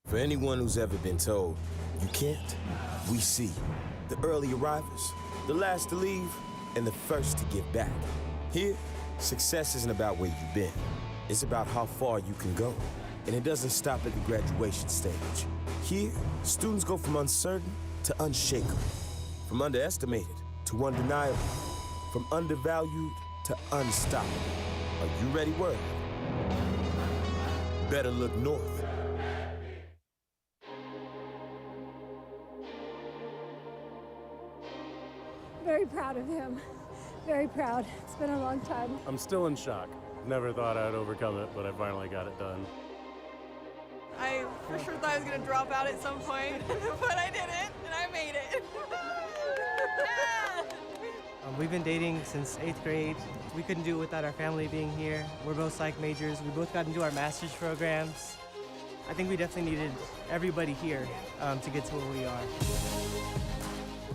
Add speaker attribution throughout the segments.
Speaker 1: For anyone who's ever been told, you can't, we see. The early arrivals, the last to leave, and the first to give back. Here, success isn't about where you've been. It's about how far you can go. And it doesn't stop at the graduation stage. Here, students go from uncertain to unshakable, from underestimated to undeniable, from undervalued to unstoppable. Are you ready, world? Better look north.
Speaker 2: Very proud of him. Very proud. It's been a long time.
Speaker 3: I'm still in shock. Never thought I'd overcome it, but I finally got it done.
Speaker 4: I for sure thought I was going to drop out at some point, but I didn't, and I made it. Yeah.
Speaker 5: We've been dating since 8th grade. We couldn't do it without our family being here. We're both psych majors. We both got into our master's programs. I think we definitely needed everybody here to get to where we are.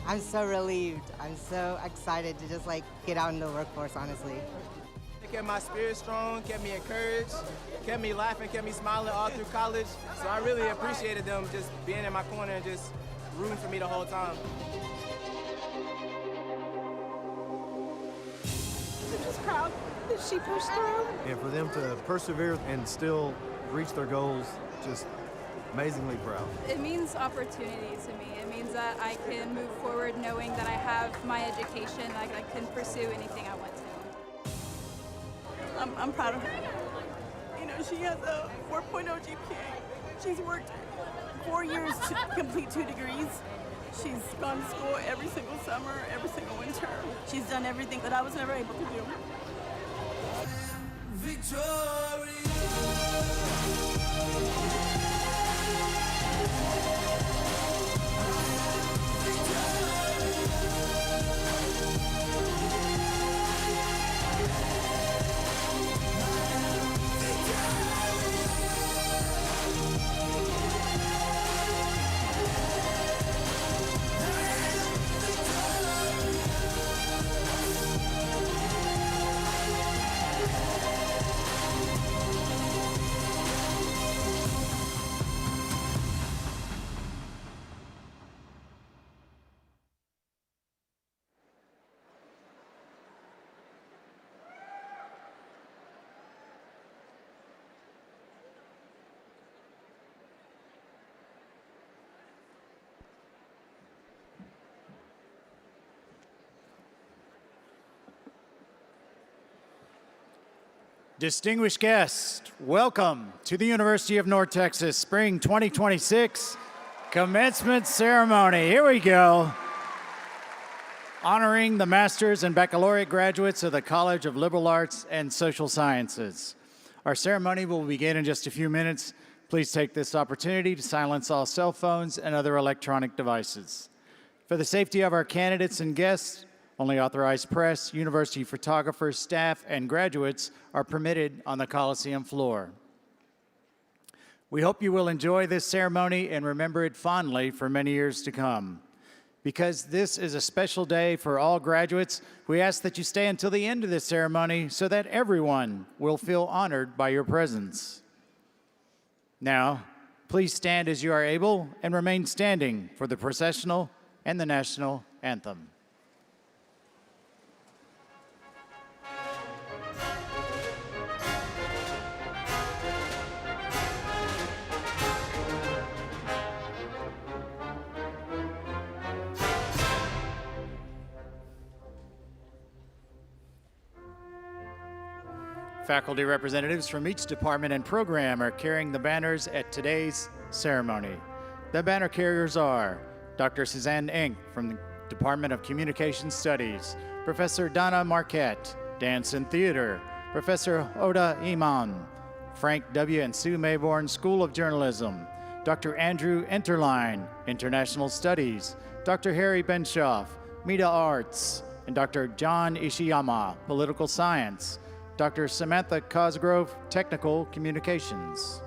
Speaker 6: I'm so relieved. I'm so excited to just get out in the workforce, honestly.
Speaker 7: It kept my spirit strong, kept me encouraged, kept me laughing, kept me smiling all through college. So I really appreciated them just being in my corner and just rooting for me the whole time.
Speaker 2: I'm just proud that she pushed through.
Speaker 8: And for them to persevere and still reach their goals, just amazingly proud.
Speaker 4: It means opportunity to me. It means that I can move forward knowing that I have my education, I can pursue anything I want to. I'm proud of her. You know, she has a 4.0 GPA. She's worked 4 years to complete 2 degrees. She's gone to school every single summer, every single winter. She's done everything that I was never able to do.
Speaker 9: Distinguished guests, welcome to the University of North Texas Spring 2026 Commencement Ceremony. Here we go. Honoring the master's and baccalaureate graduates of the College of Liberal Arts and Social Sciences. Our ceremony will begin in just a few minutes. Please take this opportunity to silence all cell phones and other electronic devices. For the safety of our candidates and guests, only authorized press, university photographers, staff, and graduates are permitted on the Coliseum floor. We hope you will enjoy this ceremony and remember it fondly for many years to come. Because this is a special day for all graduates, we ask that you stay until the end of this ceremony so that everyone will feel honored by your presence. Now, please stand as you are able and remain standing for the processional and the national anthem. Faculty representatives from each department and program are carrying the banners at today's ceremony. The banner carriers are Dr. Suzanne Enck from the Department of Communication Studies, Professor Donna Marquette, Dance and Theater, Professor Oda Iman, Frank W. and Sue Mayborn School of Journalism, Dr. Andrew Enterline, International Studies, Dr. Harry Benshoff, Media Arts, and Dr. John Ishiyama, Political Science, Dr. Samantha Cosgrove, Technical Communications.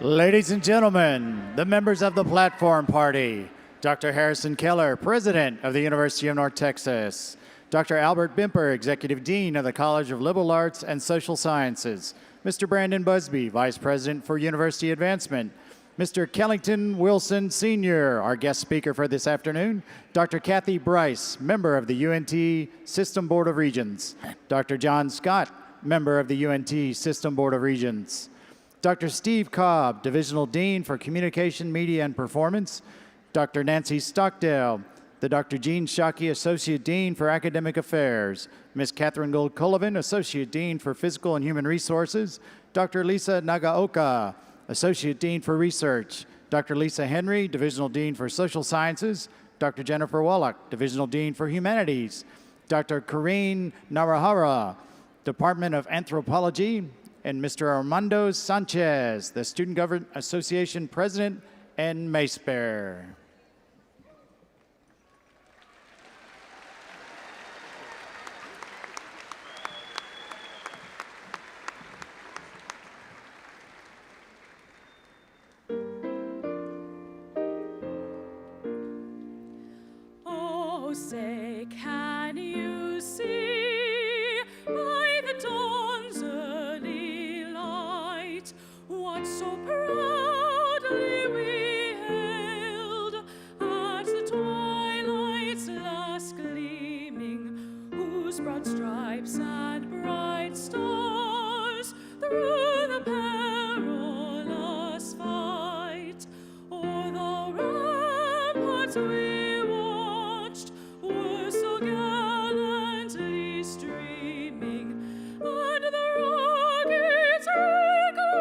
Speaker 9: Ladies and gentlemen, the members of the Platform Party, Dr. Harrison Keller, President of the University of North Texas, Dr. Albert Bimper, Executive Dean of the College of Liberal Arts and Social Sciences, Mr. Brandon Busby, Vice President for University Advancement, Mr. Kellington Wilson, Sr., our guest speaker for this afternoon, Dr. Kathy Bryce, member of the UNT System Board of Regents, Dr. John Scott, member of the UNT System Board of Regents, Dr. Steve Cobb, Divisional Dean for Communication, Media, and Performance, Dr. Nancy Stockdale, the Dr. Jean Shockey, Associate Dean for Academic Affairs, Ms. Catherine Gold-Cullivan, Associate Dean for Physical and Human Resources, Dr. Lisa Nagaoka, Associate Dean for Research, Dr. Lisa Henry, Divisional Dean for Social Sciences, Dr. Jennifer Wallach, Divisional Dean for Humanities, Dr. Karine Narahara, Department of Anthropology, and Mr. Armando Sanchez, the Student Government Association President and Mace Bearer.
Speaker 10: Oh, say, can you see by the dawn's early light what so proudly we hailed at the twilight's last gleaming, whose broad stripes and bright stars through the perilous fight o'er the ramparts we watched were so gallantly streaming, and the rockets echo,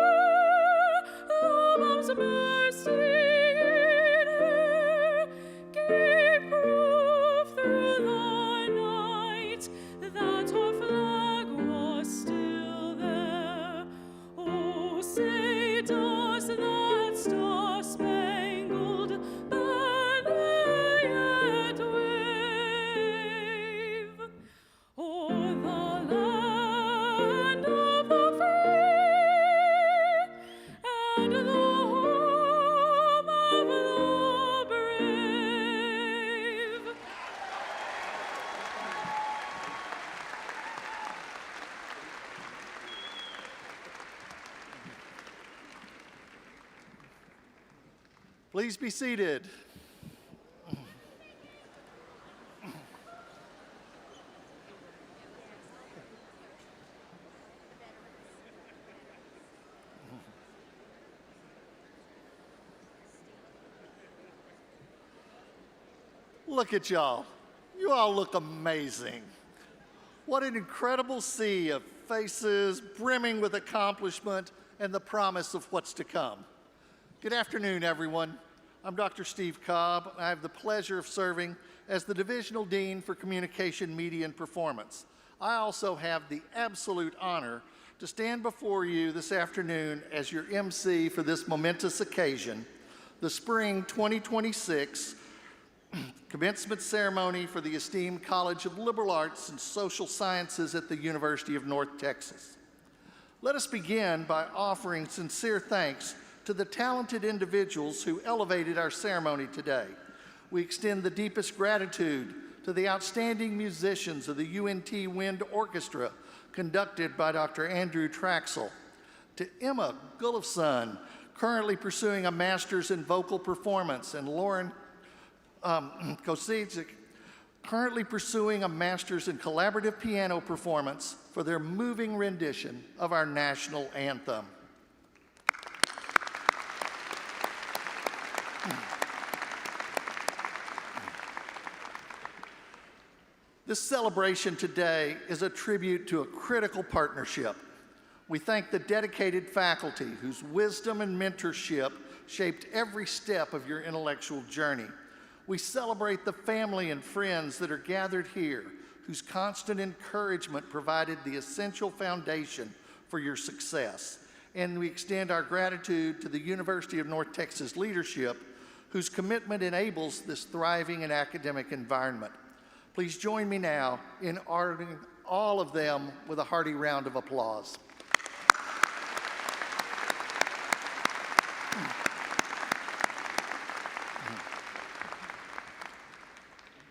Speaker 10: the bombs bursting in air, gave proof through the night that our flag was still there. Oh, say, does that star-spangled banner yet wave o'er the land of the free and the home of the brave?
Speaker 11: Please be seated. Look at y'all. You all look amazing. What an incredible sea of faces brimming with accomplishment and the promise of what's to come. Good afternoon, everyone. I'm Dr. Steve Cobb. I have the pleasure of serving as the Divisional Dean for Communication, Media, and Performance. I also have the absolute honor to stand before you this afternoon as your MC for this momentous occasion, the Spring 2026 Commencement Ceremony for the esteemed College of Liberal Arts and Social Sciences at the University of North Texas. Let us begin by offering sincere thanks to the talented individuals who elevated our ceremony today. We extend the deepest gratitude to the outstanding musicians of the UNT Wind Orchestra, conducted by Dr. Andrew Traxel, to Emma Gullifson, currently pursuing a master's in vocal performance, and Lauren Kosidzic, currently pursuing a master's in collaborative piano performance, for their moving rendition of our national anthem. This celebration today is a tribute to a critical partnership. We thank the dedicated faculty whose wisdom and mentorship shaped every step of your intellectual journey. We celebrate the family and friends that are gathered here, whose constant encouragement provided the essential foundation for your success. And we extend our gratitude to the University of North Texas leadership, whose commitment enables this thriving and academic environment. Please join me now in honoring all of them with a hearty round of applause.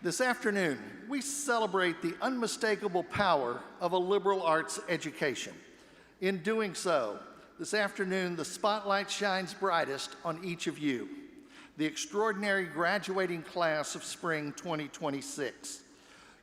Speaker 11: This afternoon, we celebrate the unmistakable power of a liberal arts education. In doing so, this afternoon, the spotlight shines brightest on each of you, the extraordinary graduating class of spring 2026.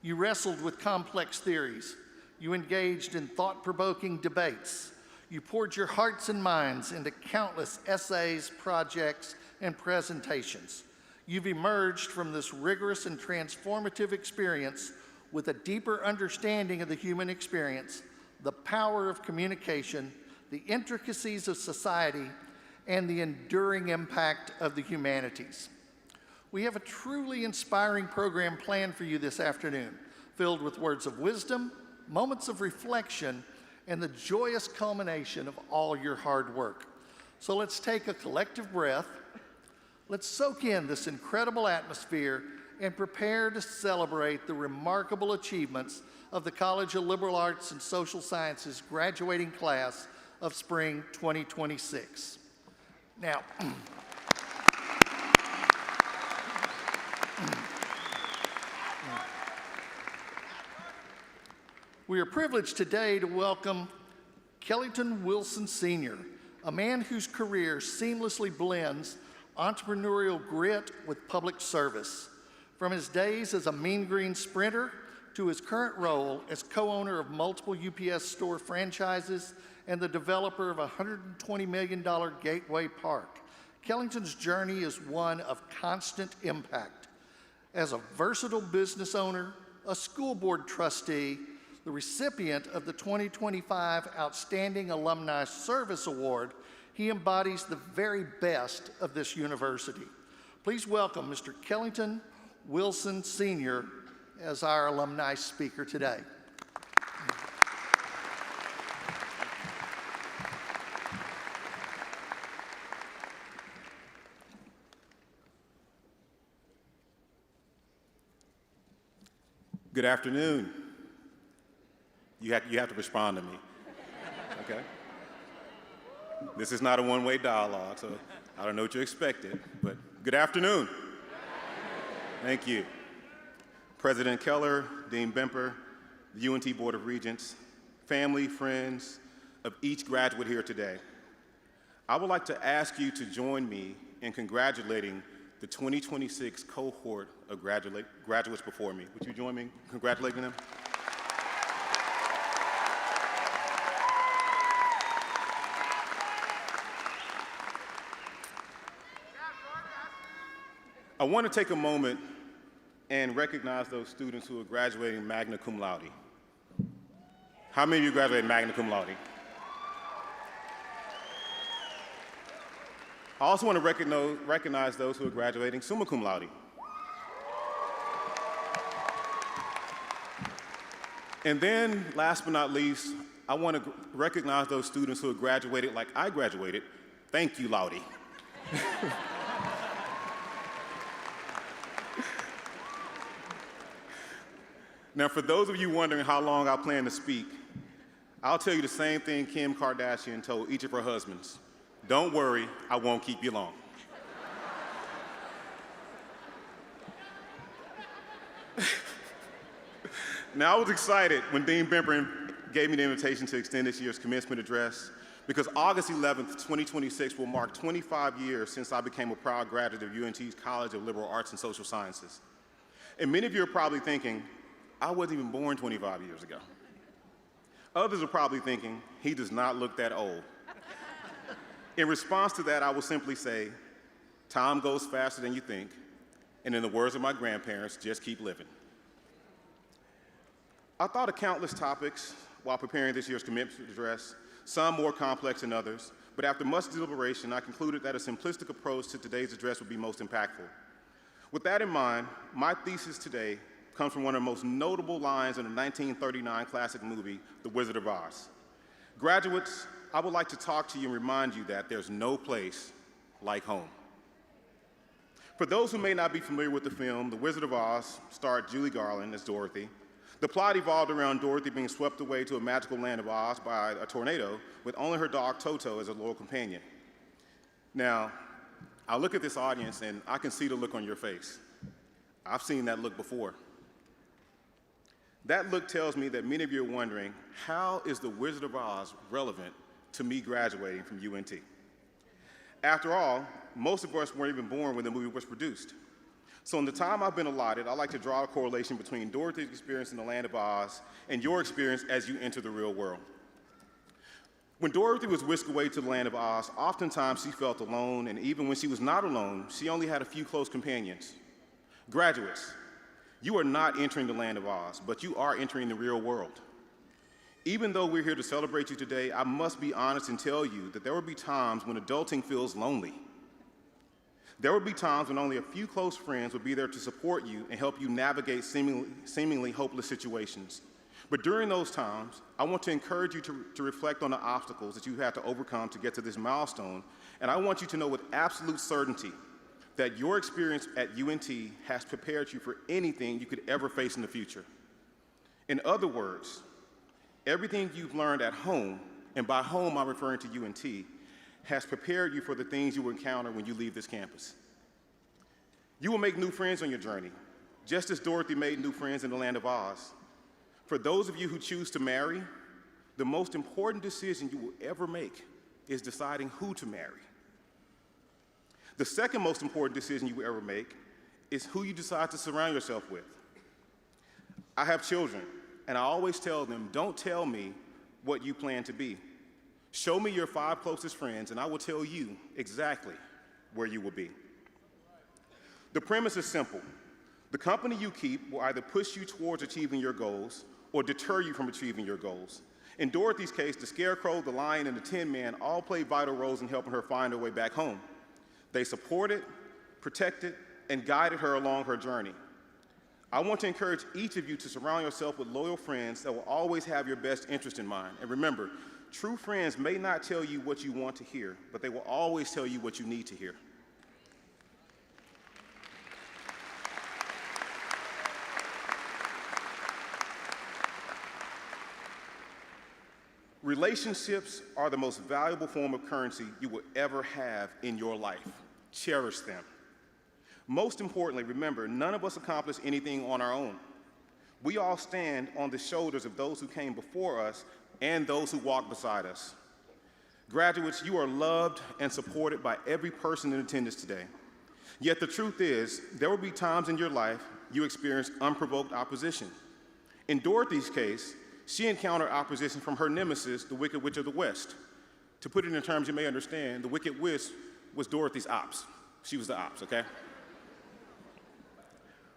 Speaker 11: You wrestled with complex theories. You engaged in thought-provoking debates. You poured your hearts and minds into countless essays, projects, and presentations. You've emerged from this rigorous and transformative experience with a deeper understanding of the human experience, the power of communication, the intricacies of society, and the enduring impact of the humanities. We have a truly inspiring program planned for you this afternoon, filled with words of wisdom, moments of reflection, and the joyous culmination of all your hard work. So let's take a collective breath. Let's soak in this incredible atmosphere and prepare to celebrate the remarkable achievements of the College of Liberal Arts and Social Sciences graduating class of spring 2026. Now, we are privileged today to welcome Kellington Wilson Sr., a man whose career seamlessly blends entrepreneurial grit with public service. From his days as a Mean Green sprinter to his current role as co-owner of multiple UPS store franchises and the developer of a $120 million Gateway Park, Kellington's journey is one of constant impact. As a versatile business owner, a school board trustee, the recipient of the 2025 Outstanding Alumni Service Award, he embodies the very best of this university. Please welcome Mr. Kellington Wilson Sr. as our alumni speaker today.
Speaker 12: Good afternoon. You have to respond to me, okay? This is not a one-way dialogue, so I don't know what you expected, but good afternoon. Thank you. President Keller, Dean Bemper, the UNT Board of Regents, family, friends of each graduate here today. I would like to ask you to join me in congratulating the 2026 cohort of graduates before me. Would you join me in congratulating them? I want to take a moment and recognize those students who are graduating magna cum laude. How many of you graduated magna cum laude? I also want to recognize those who are graduating summa cum laude. And then, last but not least, I want to recognize those students who have graduated like I graduated. Thank you, laude. Now, for those of you wondering how long I plan to speak, I'll tell you the same thing Kim Kardashian told each of her husbands. Don't worry, I won't keep you long. Now, I was excited when Dean Bemper gave me the invitation to extend this year's commencement address because August 11th, 2026 will mark 25 years since I became a proud graduate of UNT's College of Liberal Arts and Social Sciences. And many of you are probably thinking, I wasn't even born 25 years ago. Others are probably thinking, he does not look that old. In response to that, I will simply say, time goes faster than you think, and in the words of my grandparents, just keep living. I thought of countless topics while preparing this year's commencement address, some more complex than others, but after much deliberation, I concluded that a simplistic approach to today's address would be most impactful. With that in mind, my thesis today comes from one of the most notable lines in the 1939 classic movie, The Wizard of Oz. Graduates, I would like to talk to you and remind you that there's no place like home. For those who may not be familiar with the film, The Wizard of Oz starred Julie Garland as Dorothy. The plot evolved around Dorothy being swept away to a magical land of Oz by a tornado with only her dog Toto as a loyal companion. Now, I look at this audience and I can see the look on your face. I've seen that look before. That look tells me that many of you are wondering, how is The Wizard of Oz relevant to me graduating from UNT? After all, most of us weren't even born when the movie was produced. So in the time I've been allotted, I like to draw a correlation between Dorothy's experience in the Land of Oz and your experience as you enter the real world. When Dorothy was whisked away to the Land of Oz, oftentimes she felt alone, and even when she was not alone, she only had a few close companions. Graduates, you are not entering the Land of Oz, but you are entering the real world. Even though we're here to celebrate you today, I must be honest and tell you that there will be times when adulting feels lonely. There will be times when only a few close friends will be there to support you and help you navigate seemingly hopeless situations. But during those times, I want to encourage you to reflect on the obstacles that you had to overcome to get to this milestone, and I want you to know with absolute certainty that your experience at UNT has prepared you for anything you could ever face in the future. In other words, everything you've learned at home, and by home I'm referring to UNT, has prepared you for the things you will encounter when you leave this campus. You will make new friends on your journey, just as Dorothy made new friends in the Land of Oz. For those of you who choose to marry, the most important decision you will ever make is deciding who to marry. The second most important decision you will ever make is who you decide to surround yourself with. I have children, and I always tell them, don't tell me what you plan to be. Show me your 5 closest friends, and I will tell you exactly where you will be. The premise is simple. The company you keep will either push you towards achieving your goals or deter you from achieving your goals. In Dorothy's case, the Scarecrow, the Lion, and the Tin Man all played vital roles in helping her find her way back home. They supported, protected, and guided her along her journey. I want to encourage each of you to surround yourself with loyal friends that will always have your best interest in mind. And remember, true friends may not tell you what you want to hear, but they will always tell you what you need to hear. Relationships are the most valuable form of currency you will ever have in your life. Cherish them. Most importantly, remember, none of us accomplish anything on our own. We all stand on the shoulders of those who came before us and those who walk beside us. Graduates, you are loved and supported by every person in attendance today. Yet the truth is, there will be times in your life you experience unprovoked opposition. In Dorothy's case, she encountered opposition from her nemesis, the Wicked Witch of the West. To put it in terms you may understand, the Wicked Witch was Dorothy's ops. She was the ops, okay?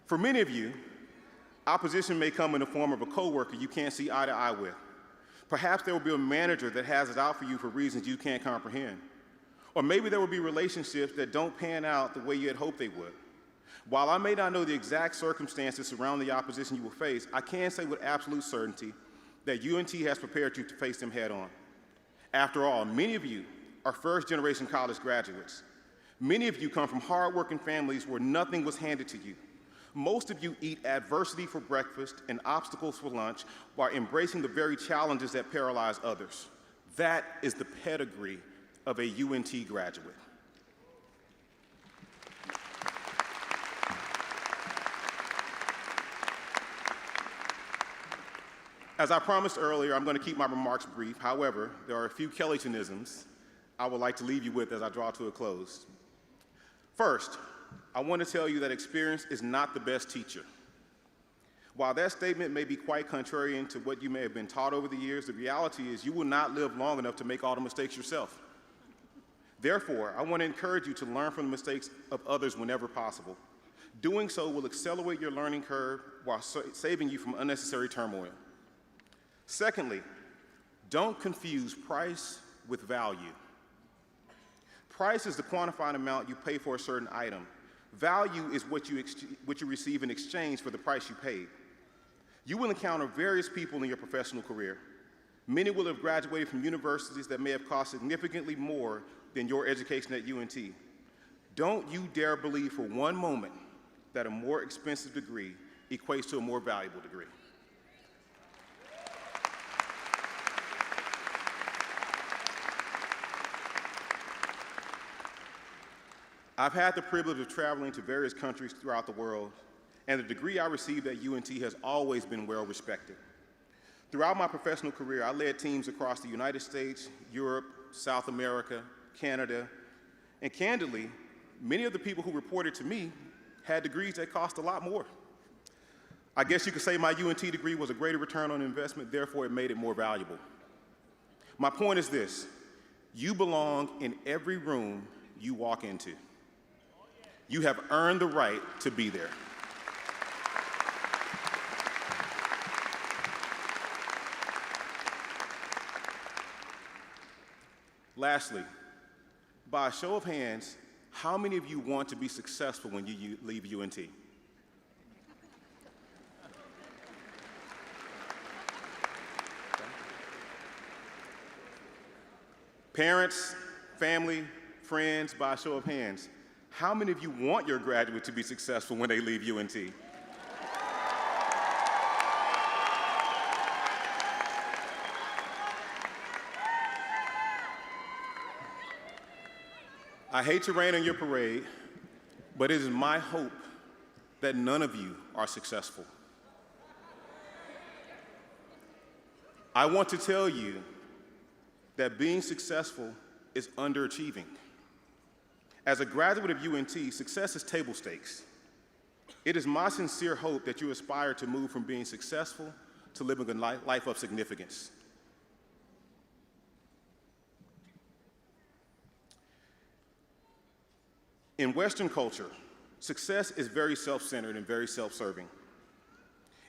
Speaker 12: For many of you, opposition may come in the form of a coworker you can't see eye to eye with. Perhaps there will be a manager that has it out for you for reasons you can't comprehend. Or maybe there will be relationships that don't pan out the way you had hoped they would. While I may not know the exact circumstances surrounding the opposition you will face, I can say with absolute certainty that UNT has prepared you to face them head on. After all, many of you are first-generation college graduates. Many of you come from hard-working families where nothing was handed to you. Most of you eat adversity for breakfast and obstacles for lunch while embracing the very challenges that paralyze others. That is the pedigree of a UNT graduate. As I promised earlier, I'm going to keep my remarks brief. However, there are a few Kellingtonisms I would like to leave you with as I draw to a close. First, I want to tell you that experience is not the best teacher. While that statement may be quite contrarian to what you may have been taught over the years, the reality is you will not live long enough to make all the mistakes yourself. Therefore, I want to encourage you to learn from the mistakes of others whenever possible. Doing so will accelerate your learning curve while saving you from unnecessary turmoil. Secondly, don't confuse price with value. Price is the quantified amount you pay for a certain item. Value is what you receive in exchange for the price you paid. You will encounter various people in your professional career. Many will have graduated from universities that may have cost significantly more than your education at UNT. Don't you dare believe for one moment that a more expensive degree equates to a more valuable degree. I've had the privilege of traveling to various countries throughout the world, and the degree I received at UNT has always been well respected. Throughout my professional career, I led teams across the United States, Europe, South America, Canada, and candidly, many of the people who reported to me had degrees that cost a lot more. I guess you could say my UNT degree was a greater return on investment, therefore it made it more valuable. My point is this: you belong in every room you walk into. You have earned the right to be there. Lastly, by a show of hands, how many of you want to be successful when you leave UNT? Parents, family, friends, by a show of hands, how many of you want your graduate to be successful when they leave UNT? I hate to rain on your parade, but it is my hope that none of you are successful. I want to tell you that being successful is underachieving. As a graduate of UNT, success is table stakes. It is my sincere hope that you aspire to move from being successful to living a life of significance. In Western culture, success is very self-centered and very self-serving.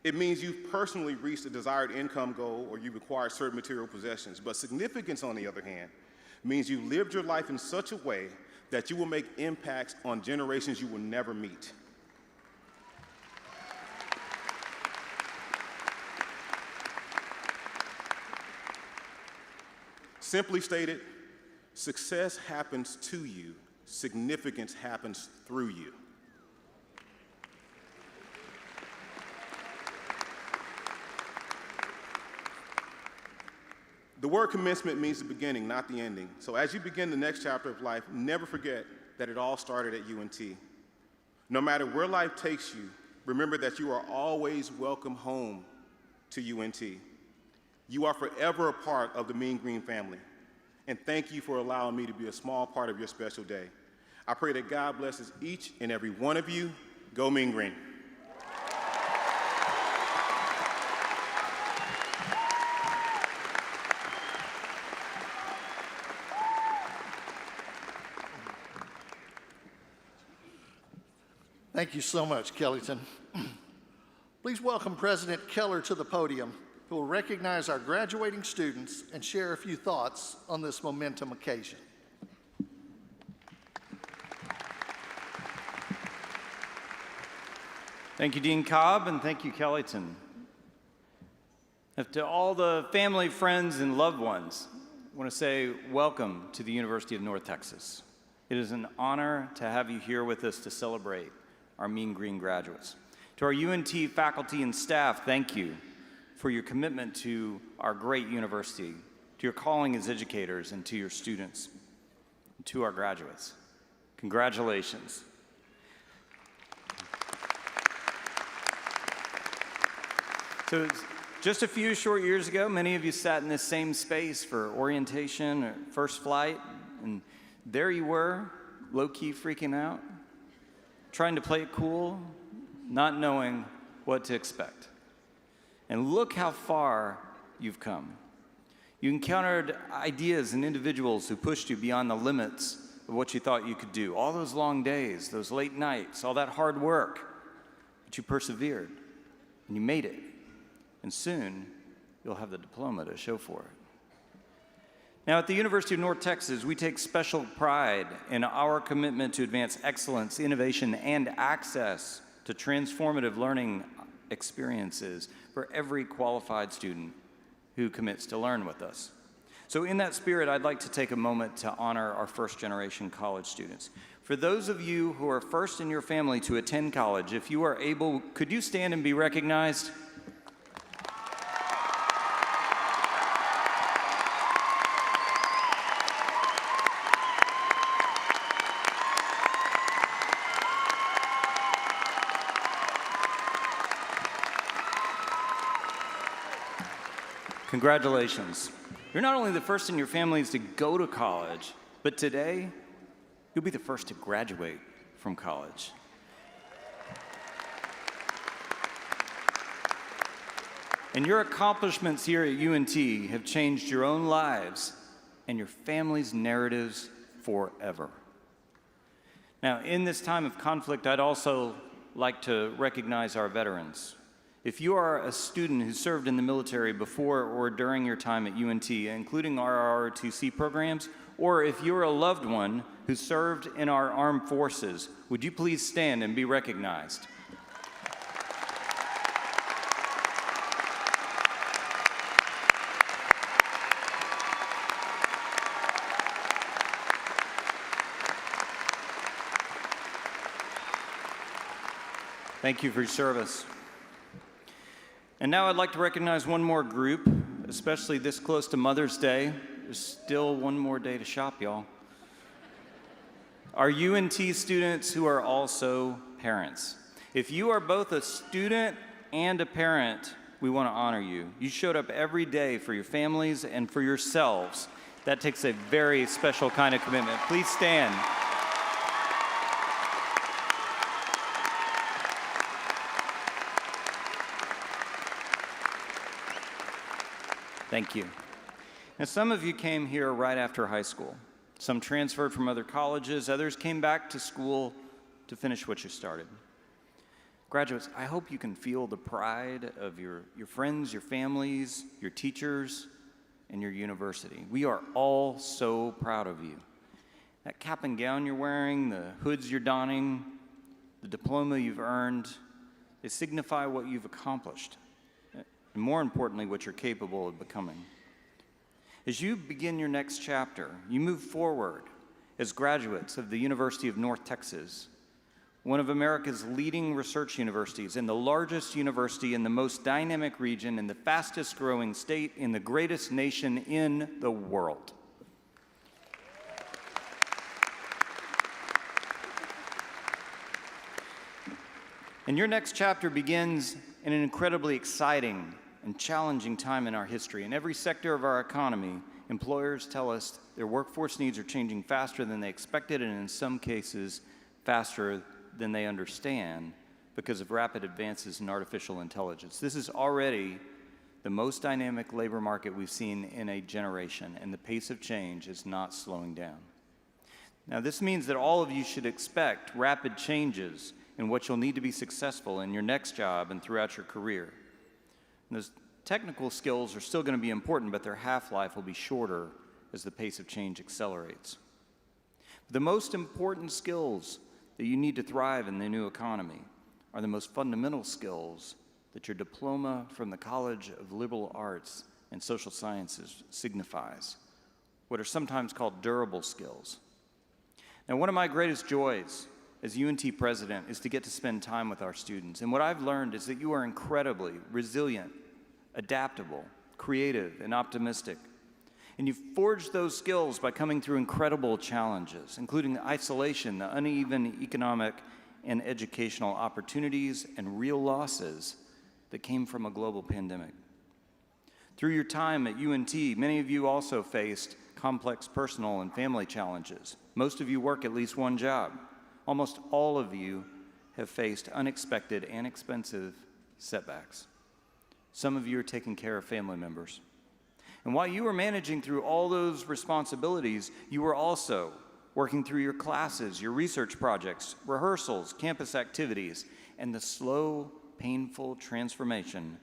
Speaker 12: It means you've personally reached a desired income goal or you've acquired certain material possessions. But significance, on the other hand, means you've lived your life in such a way that you will make impacts on generations you will never meet. Simply stated, success happens to you. Significance happens through you. The word commencement means the beginning, not the ending. So as you begin the next chapter of life, never forget that it all started at UNT. No matter where life takes you, remember that you are always welcome home to UNT. You are forever a part of the Mean Green family. And thank you for allowing me to be a small part of your special day. I pray that God blesses each and every one of you. Go Mean Green.
Speaker 11: Thank you so much, Kellyton. Please welcome President Keller to the podium, who will recognize our graduating students and share a few thoughts on this momentum occasion.
Speaker 13: Thank you, Dean Cobb, and thank you, Kellyton. To all the family, friends, and loved ones, I want to say welcome to the University of North Texas. It is an honor to have you here with us to celebrate our Mean Green graduates. To our UNT faculty and staff, thank you for your commitment to our great university, to your calling as educators, and to your students, and to our graduates. Congratulations. So just a few short years ago, many of you sat in this same space for orientation or first flight, and there you were, low-key freaking out, trying to play it cool, not knowing what to expect. And look how far you've come. You encountered ideas and individuals who pushed you beyond the limits of what you thought you could do. All those long days, those late nights, all that hard work, but you persevered, and you made it. And soon, you'll have the diploma to show for it. Now, at the University of North Texas, we take special pride in our commitment to advance excellence, innovation, and access to transformative learning experiences for every qualified student who commits to learn with us. So in that spirit, I'd like to take a moment to honor our first-generation college students. For those of you who are first in your family to attend college, if you are able, could you stand and be recognized? Congratulations. You're not only the first in your families to go to college, but today, you'll be the first to graduate from college. And your accomplishments here at UNT have changed your own lives and your family's narratives forever. Now, in this time of conflict, I'd also like to recognize our veterans. If you are a student who served in the military before or during your time at UNT, including our ROTC programs, or if you're a loved one who served in our armed forces, would you please stand and be recognized? Thank you for your service. And now I'd like to recognize one more group, especially this close to Mother's Day. There's still one more day to shop, y'all. Our UNT students who are also parents. If you are both a student and a parent, we want to honor you. You showed up every day for your families and for yourselves. That takes a very special kind of commitment. Please stand. Thank you. Now, some of you came here right after high school. Some transferred from other colleges. Others came back to school to finish what you started. Graduates, I hope you can feel the pride of your friends, your families, your teachers, and your university. We are all so proud of you. That cap and gown you're wearing, the hoods you're donning, the diploma you've earned, they signify what you've accomplished. And more importantly, what you're capable of becoming. As you begin your next chapter, you move forward as graduates of the University of North Texas, one of America's leading research universities and the largest university in the most dynamic region in the fastest growing state in the greatest nation in the world. And your next chapter begins in an incredibly exciting and challenging time in our history. In every sector of our economy, employers tell us their workforce needs are changing faster than they expected, and in some cases, faster than they understand because of rapid advances in artificial intelligence. This is already the most dynamic labor market we've seen in a generation, and the pace of change is not slowing down. Now, this means that all of you should expect rapid changes in what you'll need to be successful in your next job and throughout your career. And those technical skills are still going to be important, but their half-life will be shorter as the pace of change accelerates. The most important skills that you need to thrive in the new economy are the most fundamental skills that your diploma from the College of Liberal Arts and Social Sciences signifies, what are sometimes called durable skills. Now, one of my greatest joys as UNT president is to get to spend time with our students. And what I've learned is that you are incredibly resilient, adaptable, creative, and optimistic. And you've forged those skills by coming through incredible challenges, including the isolation, the uneven economic and educational opportunities, and real losses that came from a global pandemic. Through your time at UNT, many of you also faced complex personal and family challenges. Most of you work at least one job. Almost all of you have faced unexpected and expensive setbacks. Some of you are taking care of family members. And while you were managing through all those responsibilities, you were also working through your classes, your research projects, rehearsals, campus activities, and the slow, painful transformation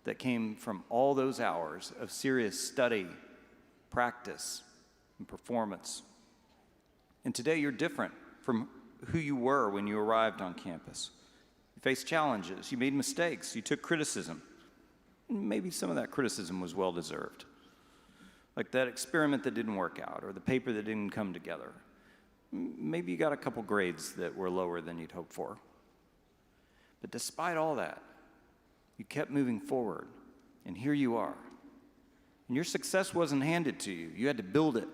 Speaker 13: that came from all those hours of serious study, practice, and performance. And today you're different from who you were when you arrived on campus. You faced challenges, you made mistakes, you took criticism. Maybe some of that criticism was well-deserved. Like that experiment that didn't work out, or the paper that didn't come together. Maybe you got a couple grades that were lower than you'd hoped for. But despite all that, you kept moving forward, and here you are. And your success wasn't handed to you. You had to build it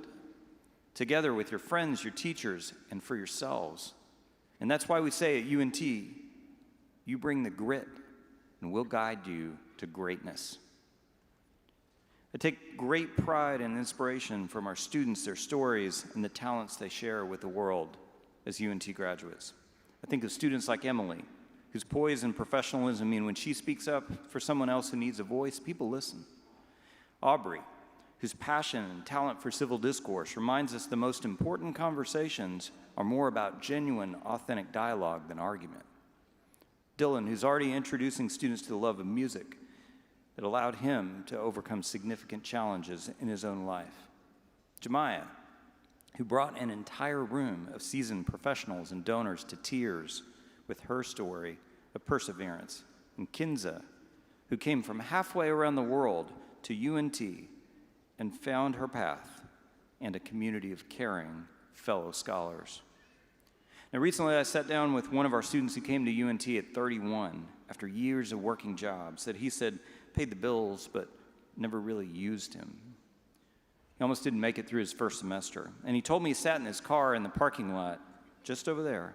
Speaker 13: together with your friends, your teachers, and for yourselves. And that's why we say at UNT, you bring the grit, and we'll guide you to greatness. I take great pride and inspiration from our students, their stories, and the talents they share with the world as UNT graduates. I think of students like Emily, whose poise and professionalism mean when she speaks up for someone else who needs a voice, people listen. Aubrey, whose passion and talent for civil discourse reminds us the most important conversations are more about genuine, authentic dialogue than argument. Dylan, who's already introducing students to the love of music that allowed him to overcome significant challenges in his own life. Jemiah, who brought an entire room of seasoned professionals and donors to tears with her story of perseverance. And Kinza, who came from halfway around the world to UNT and found her path and a community of caring fellow scholars. Now, recently I sat down with one of our students who came to UNT at 31 after years of working jobs that he said paid the bills but never really used him. He almost didn't make it through his first semester. And he told me he sat in his car in the parking lot just over there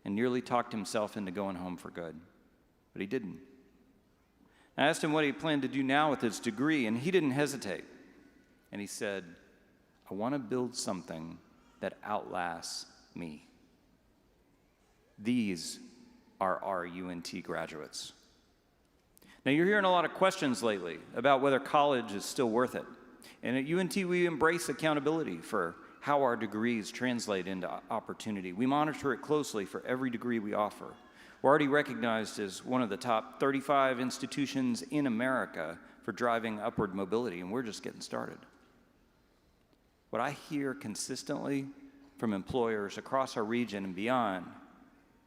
Speaker 13: and nearly talked himself into going home for good. But he didn't. I asked him what he planned to do now with his degree, and he didn't hesitate. And he said, I want to build something that outlasts me. These are our UNT graduates. Now, you're hearing a lot of questions lately about whether college is still worth it. And at UNT, we embrace accountability for how our degrees translate into opportunity. We monitor it closely for every degree we offer. We're already recognized as one of the top 35 institutions in America for driving upward mobility, and we're just getting started. What I hear consistently from employers across our region and beyond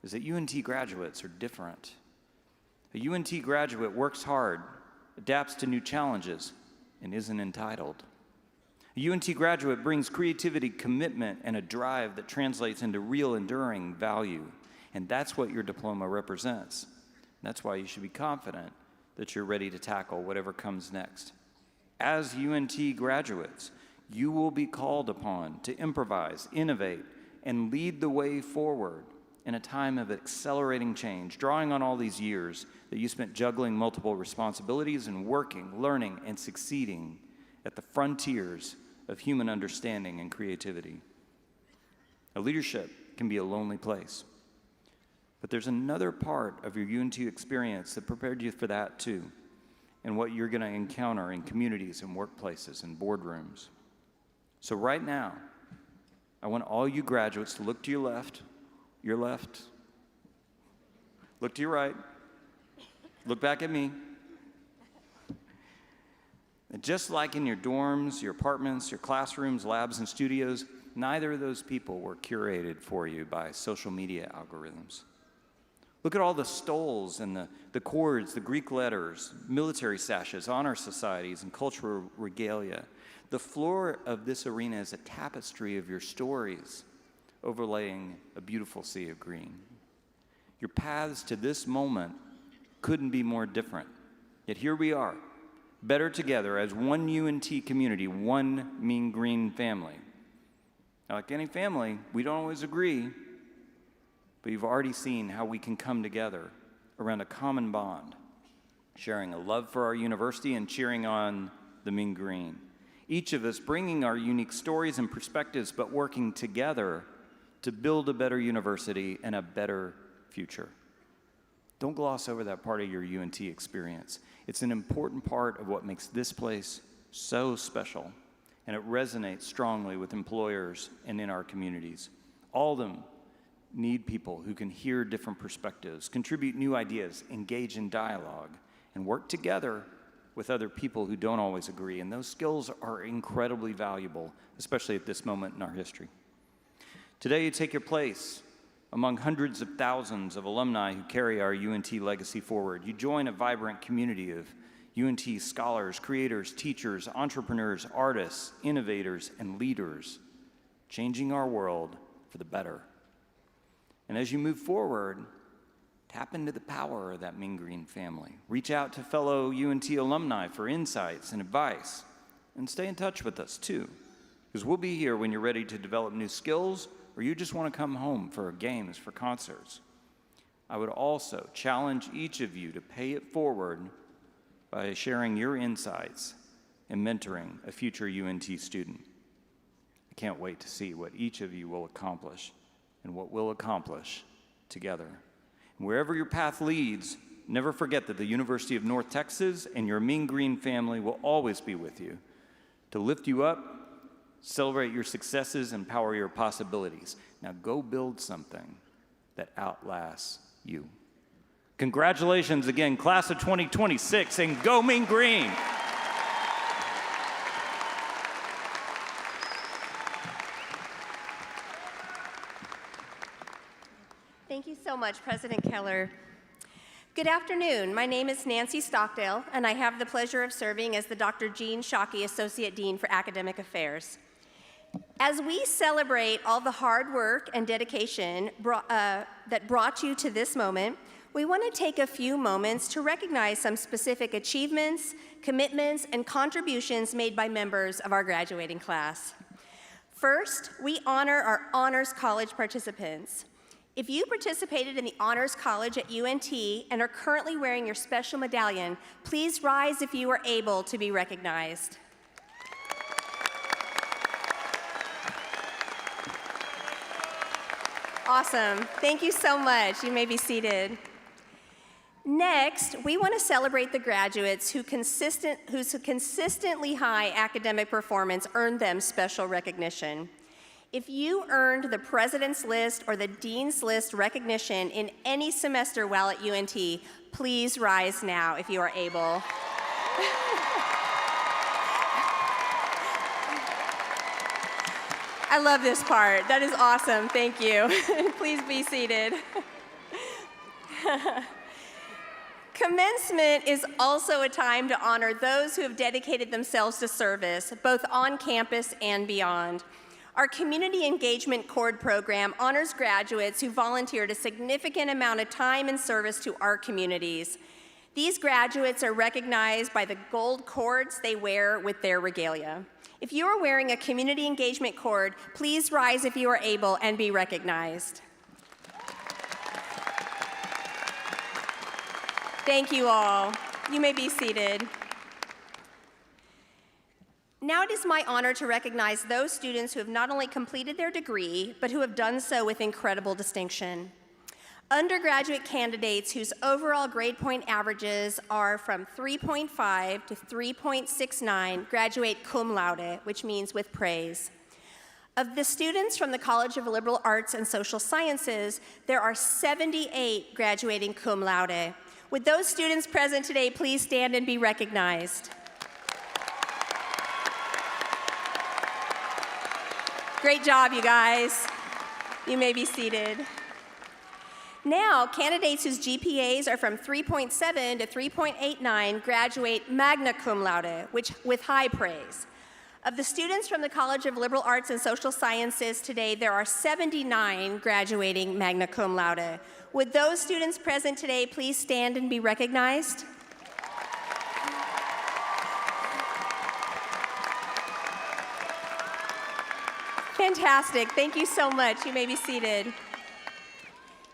Speaker 13: is that UNT graduates are different. A UNT graduate works hard, adapts to new challenges, and isn't entitled. A UNT graduate brings creativity, commitment, and a drive that translates into real, enduring value. And that's what your diploma represents. That's why you should be confident that you're ready to tackle whatever comes next. As UNT graduates, you will be called upon to improvise, innovate, and lead the way forward in a time of accelerating change, drawing on all these years that you spent juggling multiple responsibilities and working, learning, and succeeding at the frontiers of human understanding and creativity. Now, leadership can be a lonely place, but there's another part of your UNT experience that prepared you for that too, and what you're going to encounter in communities and workplaces and boardrooms. So right now, I want all you graduates to look to your left, look to your right, look back at me. And just like in your dorms, your apartments, your classrooms, labs, and studios, neither of those people were curated for you by social media algorithms. Look at all the stoles and the chords, the Greek letters, military sashes, honor societies, and cultural regalia. The floor of this arena is a tapestry of your stories, overlaying a beautiful sea of green. Your paths to this moment couldn't be more different. Yet here we are, better together as one UNT community, one mean green family. Now, like any family, we don't always agree, but you've already seen how we can come together around a common bond, sharing a love for our university and cheering on the mean green. Each of us bringing our unique stories and perspectives, but working together to build a better university and a better future. Don't gloss over that part of your UNT experience. It's an important part of what makes this place so special, and it resonates strongly with employers and in our communities. All of them need people who can hear different perspectives, contribute new ideas, engage in dialogue, and work together with other people who don't always agree. And those skills are incredibly valuable, especially at this moment in our history. Today, you take your place among hundreds of thousands of alumni who carry our UNT legacy forward. You join a vibrant community of UNT scholars, creators, teachers, entrepreneurs, artists, innovators, and leaders, changing our world for the better. And as you move forward, tap into the power of that mean green family. Reach out to fellow UNT alumni for insights and advice. And stay in touch with us too, because we'll be here when you're ready to develop new skills or you just want to come home for games, for concerts. I would also challenge each of you to pay it forward by sharing your insights and mentoring a future UNT student. I can't wait to see what each of you will accomplish and what we'll accomplish together. And wherever your path leads, never forget that the University of North Texas and your Mean Green family will always be with you to lift you up, celebrate your successes, and power your possibilities. Now go build something that outlasts you. Congratulations again, class of 2026, and go Mean Green!
Speaker 14: Thank you so much, President Keller. Good afternoon. My name is Nancy Stockdale, and I have the pleasure of serving as the Dr. Jean Shockey Associate Dean for Academic Affairs. As we celebrate all the hard work and dedication that brought you to this moment, we want to take a few moments to recognize some specific achievements, commitments, and contributions made by members of our graduating class. First, we honor our Honors College participants. If you participated in the Honors College at UNT and are currently wearing your special medallion, please rise if you are able to be recognized. Awesome. Thank you so much. You may be seated. Next, we want to celebrate the graduates whose consistently high academic performance earned them special recognition. If you earned the President's List or the Dean's List recognition in any semester while at UNT, please rise now if you are able. I love this part. That is awesome. Thank you. Please be seated. Commencement is also a time to honor those who have dedicated themselves to service, both on campus and beyond. Our Community Engagement Cord program honors graduates who volunteered a significant amount of time and service to our communities. These graduates are recognized by the gold cords they wear with their regalia. If you are wearing a Community Engagement Cord, please rise if you are able and be recognized. Thank you all. You may be seated. Now it is my honor to recognize those students who have not only completed their degree, but who have done so with incredible distinction. Undergraduate candidates whose overall grade point averages are from 3.5 to 3.69 graduate cum laude, which means with praise. Of the students from the College of Liberal Arts and Social Sciences, there are 78 graduating cum laude. Would those students present today please stand and be recognized? Great job, you guys. You may be seated. Now, candidates whose GPAs are from 3.7 to 3.89 graduate magna cum laude, which with high praise. Of the students from the College of Liberal Arts and Social Sciences today, there are 79 graduating magna cum laude. Would those students present today please stand and be recognized? Fantastic. Thank you so much. You may be seated.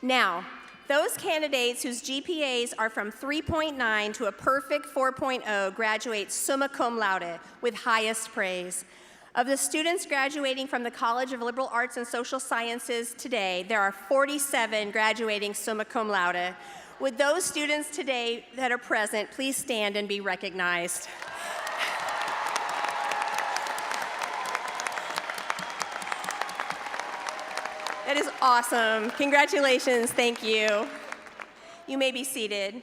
Speaker 14: Now, those candidates whose GPAs are from 3.9 to a perfect 4.0 graduate summa cum laude with highest praise. Of the students graduating from the College of Liberal Arts and Social Sciences today, there are 47 graduating summa cum laude. Would those students today that are present please stand and be recognized? That is awesome. Congratulations. Thank you. You may be seated.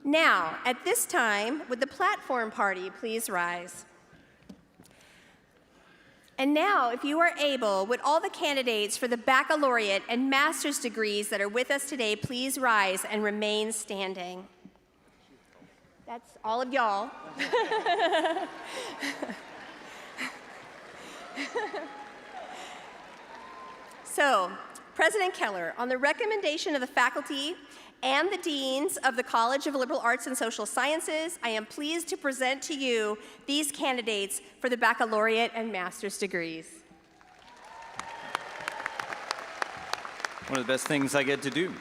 Speaker 14: Now, at this time, would the platform party please rise? And now, if you are able, would all the candidates for the baccalaureate and master's degrees that are with us today please rise and remain standing? That's all of y'all. So, President Keller, on the recommendation of the faculty and the deans of the College of Liberal Arts and Social Sciences, I am pleased to present to you these candidates for the baccalaureate and master's degrees.
Speaker 13: One of the best things I get to do.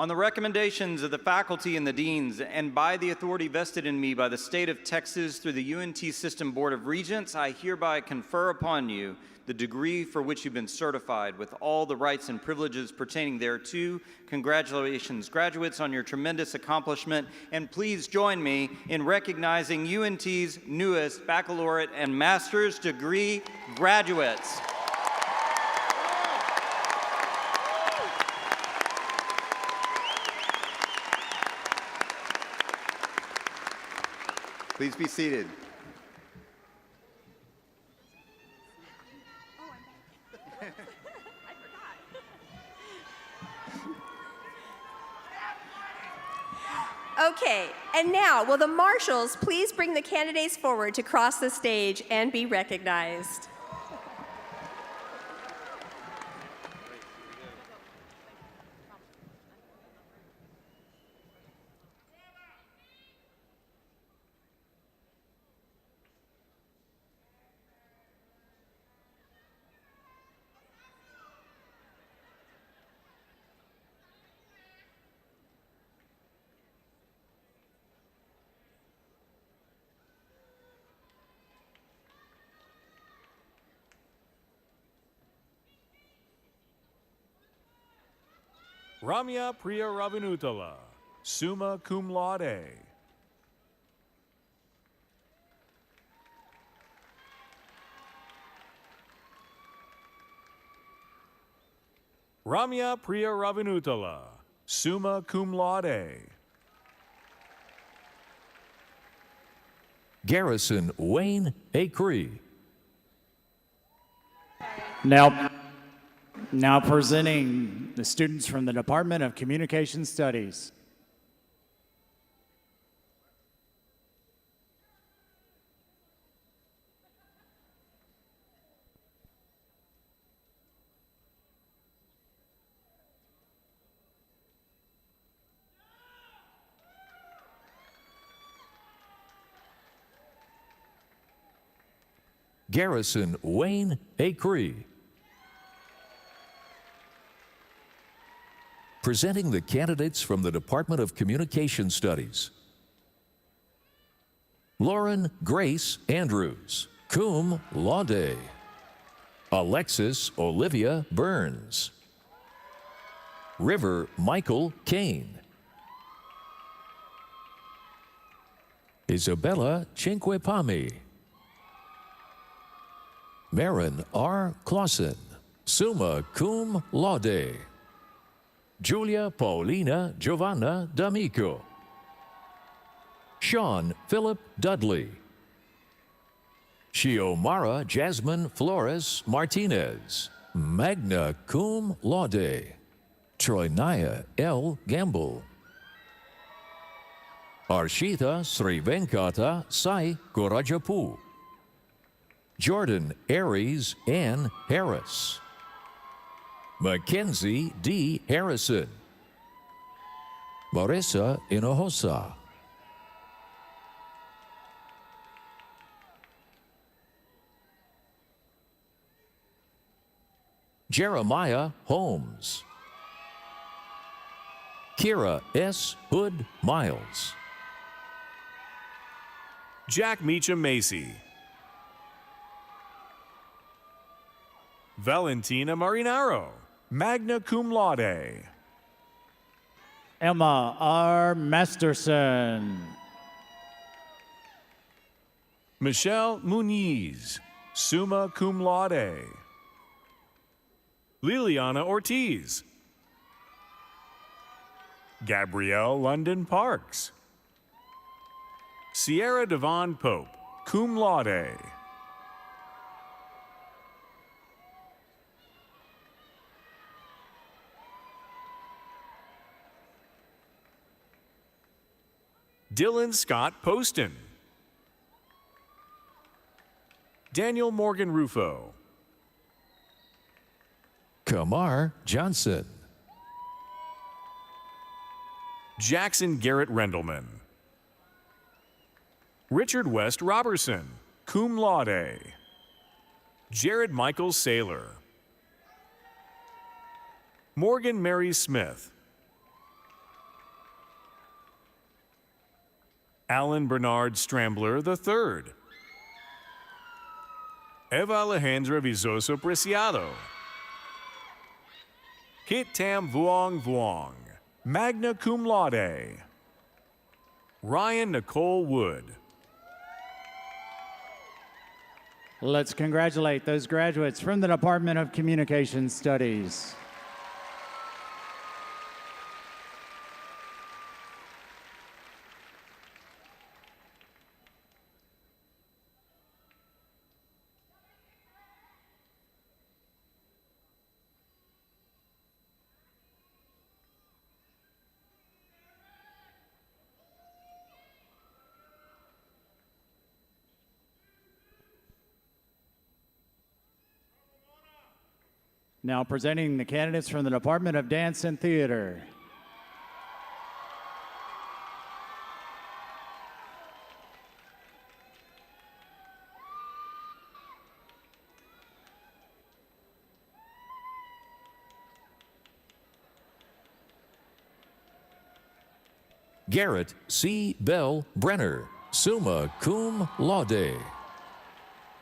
Speaker 13: On the recommendations of the faculty and the deans, and by the authority vested in me by the state of Texas through the UNT System Board of Regents, I hereby confer upon you the degree for which you've been certified with all the rights and privileges pertaining thereto. Congratulations, graduates, on your tremendous accomplishment, and please join me in recognizing UNT's newest baccalaureate and master's degree graduates.
Speaker 15: Please be seated.
Speaker 14: Okay, and now, will the marshals please bring the candidates forward to cross the stage and be recognized?
Speaker 16: Ramya Priya Ravinutala, summa cum laude. Ramya Priya Ravinutala, summa cum laude.
Speaker 17: Garrison Wayne Acree.
Speaker 9: Now presenting the students from the Department of Communication Studies.
Speaker 17: Garrison Wayne Acree. Presenting the candidates from the Department of Communication Studies. Lauren Grace Andrews, cum laude. Alexis Olivia Burns. River Michael Kane. Isabella Cinquepami. Marin R. Clausen, summa cum laude. Julia Paulina Giovanna D'Amico. Sean Philip Dudley. Xiomara Jasmine Flores Martinez, magna cum laude. Troynaya L. Gamble. Arshita Srivenkata Sai Korajapu. Jordan Aries Ann Harris. Mackenzie D. Harrison. Marissa Hinojosa. Jeremiah Holmes. Kira S. Hood Miles.
Speaker 16: Jack Meacham Macy. Valentina Marinaro, magna cum laude.
Speaker 9: Emma R. Masterson.
Speaker 16: Michelle Muniz, summa cum laude. Liliana Ortiz. Gabrielle London Parks. Sierra Devon Pope, cum laude. Dylan Scott Poston. Daniel Morgan Rufo.
Speaker 17: Kamar Johnson.
Speaker 16: Jackson Garrett Rendelman. Richard West Robertson, cum laude. Jared Michael Saylor. Morgan Mary Smith. Alan Bernard Strambler III. Eva Alejandra Vizoso Preciado. Kit Tam Vuong Vuong, magna cum laude. Ryan Nicole Wood.
Speaker 9: Let's congratulate those graduates from the Department of Communication Studies. Now presenting the candidates from the Department of Dance and Theater.
Speaker 17: Garrett C. Bell Brenner, summa cum laude.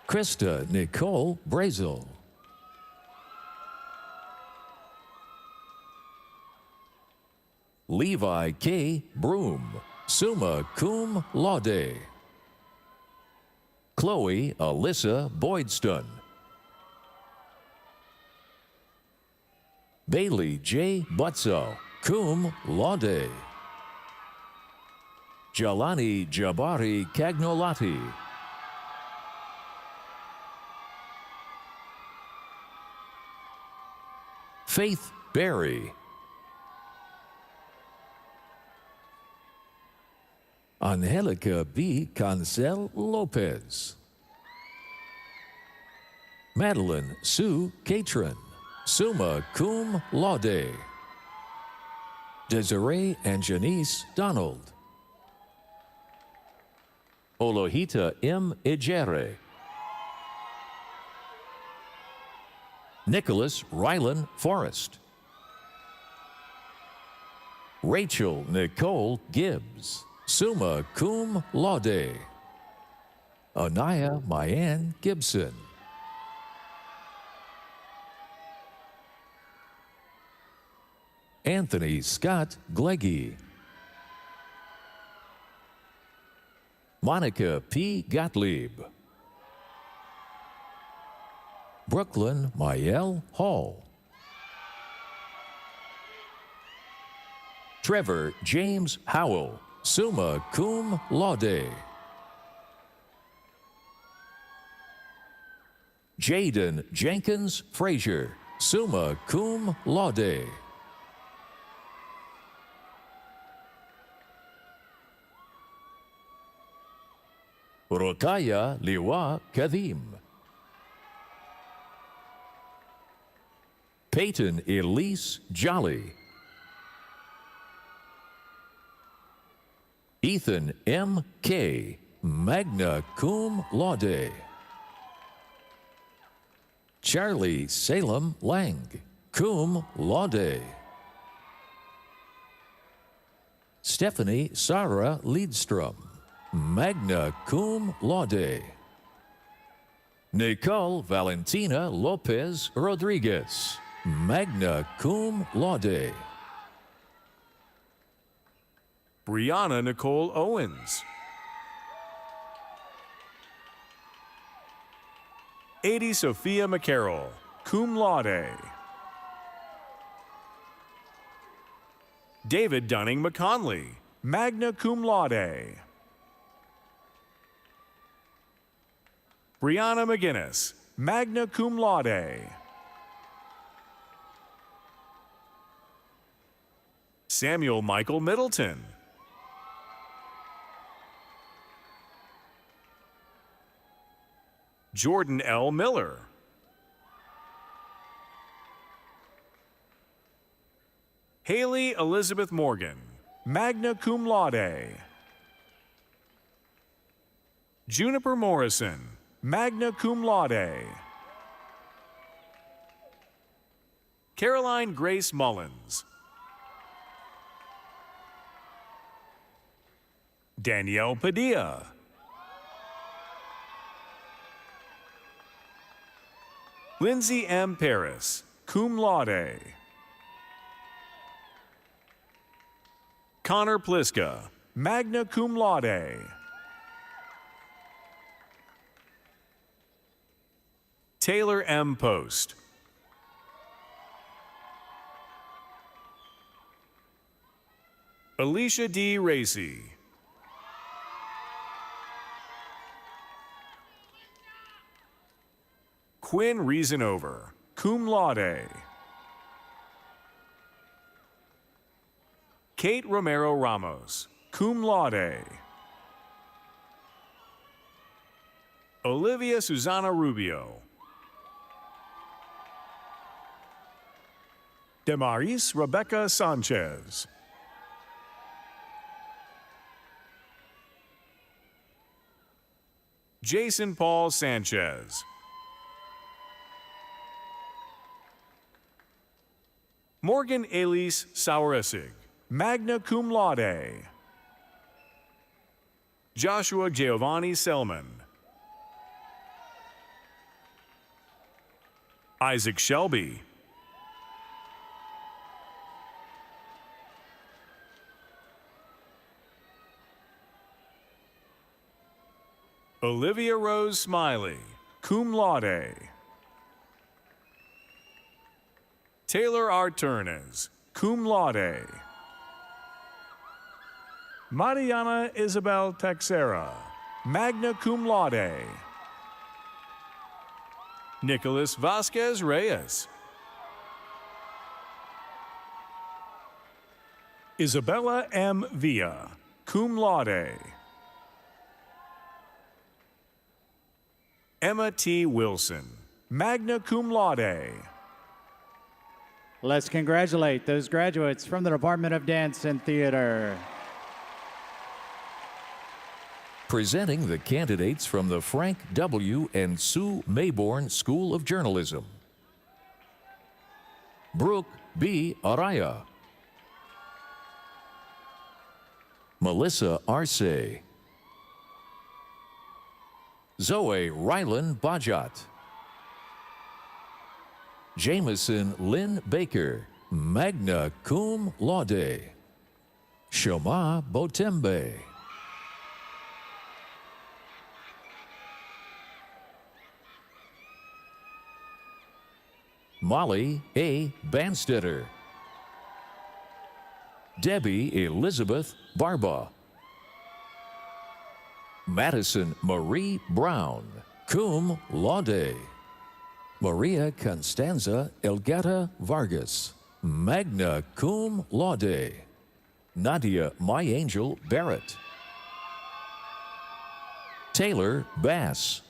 Speaker 17: Krista Nicole Brazel. Levi K. Broom, summa cum laude. Chloe Alyssa Boydston. Bailey J. Butzo, cum laude. Jalani Jabari Cagnolati. Faith Berry. Angelica B. Cancel Lopez. Madeline Sue Catron, summa cum laude. Desiree and Janice Donald. Olohita M. Ejere. Nicholas Rylan Forrest. Rachel Nicole Gibbs, summa cum laude. Anaya Mayan Gibson. Anthony Scott Gleggy. Monica P. Gottlieb. Brooklyn Mayel Hall. Trevor James Howell, summa cum laude. Jaden Jenkins Frazier, summa cum laude. Rokaya Liwa Kadim. Peyton Elise Jolly. Ethan M. K. magna cum laude. Charlie Salem Lang, cum laude. Stephanie Sarah Liedstrom, magna cum laude. Nicole Valentina Lopez Rodriguez, magna cum laude.
Speaker 16: Brianna Nicole Owens. Adi Sophia McCarroll, cum laude. David Dunning McConley, magna cum laude. Brianna McGinnis, magna cum laude. Samuel Michael Middleton. Jordan L. Miller. Haley Elizabeth Morgan, magna cum laude. Juniper Morrison, magna cum laude. Caroline Grace Mullins. Danielle Padilla. Lindsay M. Paris, cum laude. Connor Pliska, magna cum laude. Taylor M. Post. Alicia D. Racy. Quinn Reasonover, cum laude. Kate Romero Ramos, cum laude. Olivia Susana Rubio. Demaris Rebecca Sanchez. Jason Paul Sanchez. Morgan Elise Sauersig, magna cum laude. Joshua Giovanni Selman. Isaac Shelby. Olivia Rose Smiley, cum laude. Taylor R. Turnes, cum laude. Mariana Isabel Texera, magna cum laude. Nicholas Vasquez Reyes. Isabella M. Villa, cum laude. Emma T. Wilson, magna cum laude.
Speaker 9: Let's congratulate those graduates from the Department of Dance and Theater.
Speaker 17: Presenting the candidates from the Frank W. and Sue Mayborn School of Journalism. Brooke B. Araya. Melissa Arce. Zoe Rylan Bajat. Jameson Lynn Baker, magna cum laude. Shoma Botembe. Molly A. Banstetter. Debbie Elizabeth Barba. Madison Marie Brown, cum laude. Maria Constanza Elgata Vargas, magna cum laude. Nadia My Angel Barrett. Taylor Bass.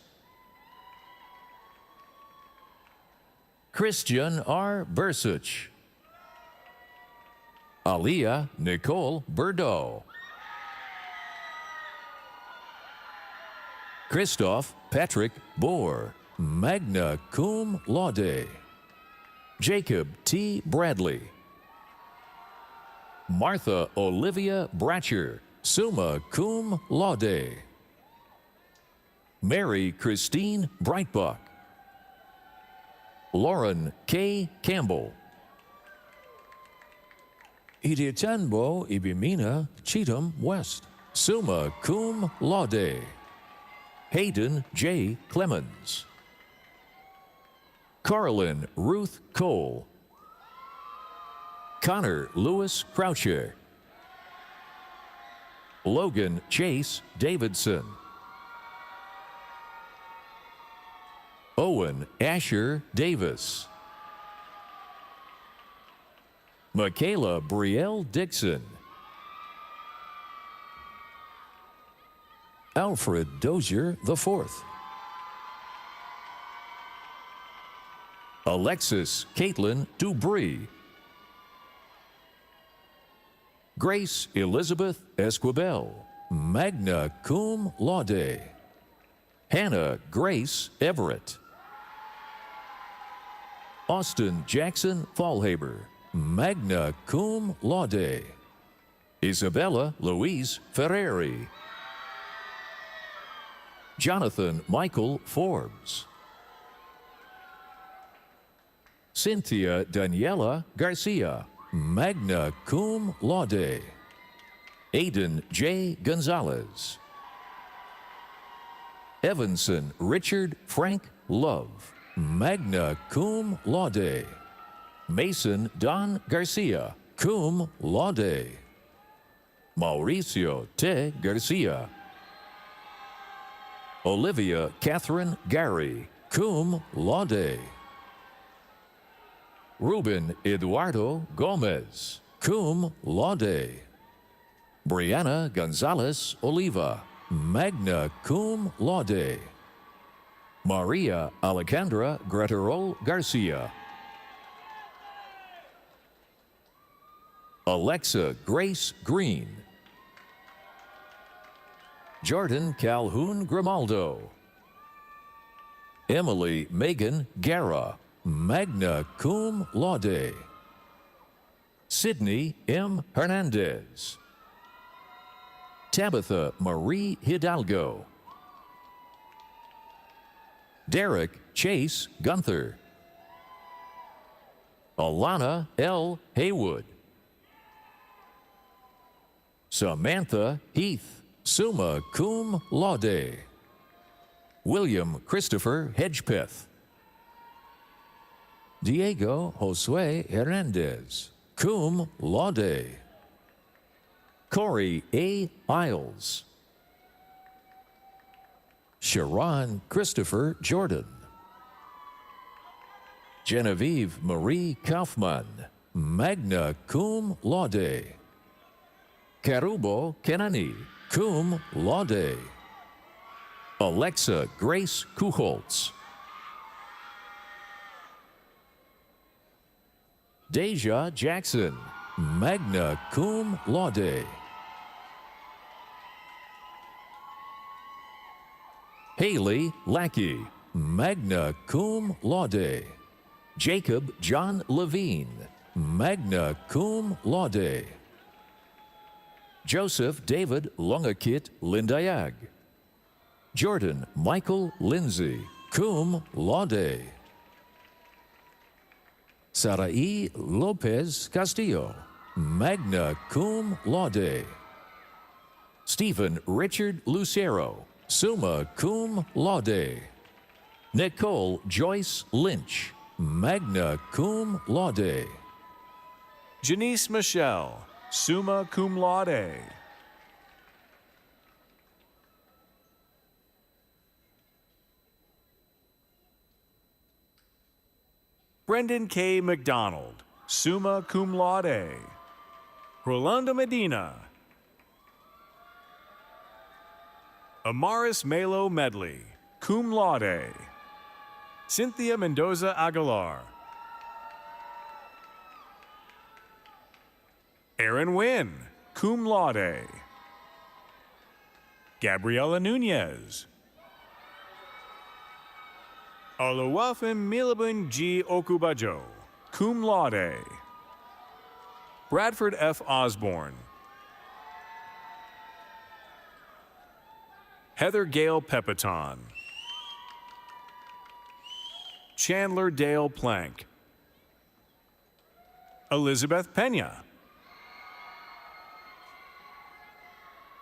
Speaker 17: Christian R. Bursuch. Aliyah Nicole Bordeaux. Christoph Patrick Bohr, magna cum laude. Jacob T. Bradley. Martha Olivia Bratcher, summa cum laude. Mary Christine Breitbach. Lauren K. Campbell. Iditanbo Ibimina Cheatham West, summa cum laude. Hayden J. Clemens. Carolyn Ruth Cole. Connor Lewis Croucher. Logan Chase Davidson. Owen Asher Davis. Michaela Brielle Dixon. Alfred Dozier IV. Alexis Caitlin Dubree. Grace Elizabeth Esquibel, magna cum laude. Hannah Grace Everett. Austin Jackson Fallhaber, magna cum laude. Isabella Louise Ferreri. Jonathan Michael Forbes. Cynthia Daniela Garcia, magna cum laude. Aiden J. Gonzalez. Evanson Richard Frank Love, magna cum laude. Mason Don Garcia, cum laude. Mauricio T. Garcia. Olivia Catherine Gary, cum laude. Ruben Eduardo Gomez, cum laude. Brianna Gonzalez Oliva, magna cum laude. Maria Alejandra Graterol Garcia. Alexa Grace Green. Jordan Calhoun Grimaldo. Emily Megan Guerra, magna cum laude. Sydney M. Hernandez. Tabitha Marie Hidalgo. Derek Chase Gunther. Alana L. Haywood. Samantha Heath, summa cum laude. William Christopher Hedgepeth. Diego Josue Hernandez, cum laude. Corey A. Isles. Sharon Christopher Jordan. Genevieve Marie Kaufman, magna cum laude. Karubo Kenani, cum laude. Alexa Grace Kuholtz. Deja Jackson, magna cum laude. Haley Lackey, magna cum laude. Jacob John Levine, magna cum laude. Joseph David Longakit Lindayag. Jordan Michael Lindsay, cum laude. Sarai Lopez Castillo, magna cum laude. Stephen Richard Lucero, summa cum laude. Nicole Joyce Lynch, magna cum laude.
Speaker 16: Janice Michelle, summa cum laude. Brendan K. McDonald, summa cum laude. Rolando Medina. Amaris Melo Medley, cum laude. Cynthia Mendoza Aguilar. Aaron Wynn, cum laude. Gabriela Nunez. Oluwafem Milibun G. Okubajo, cum laude. Bradford F. Osborne. Heather Gale Pepiton. Chandler Dale Plank. Elizabeth Pena.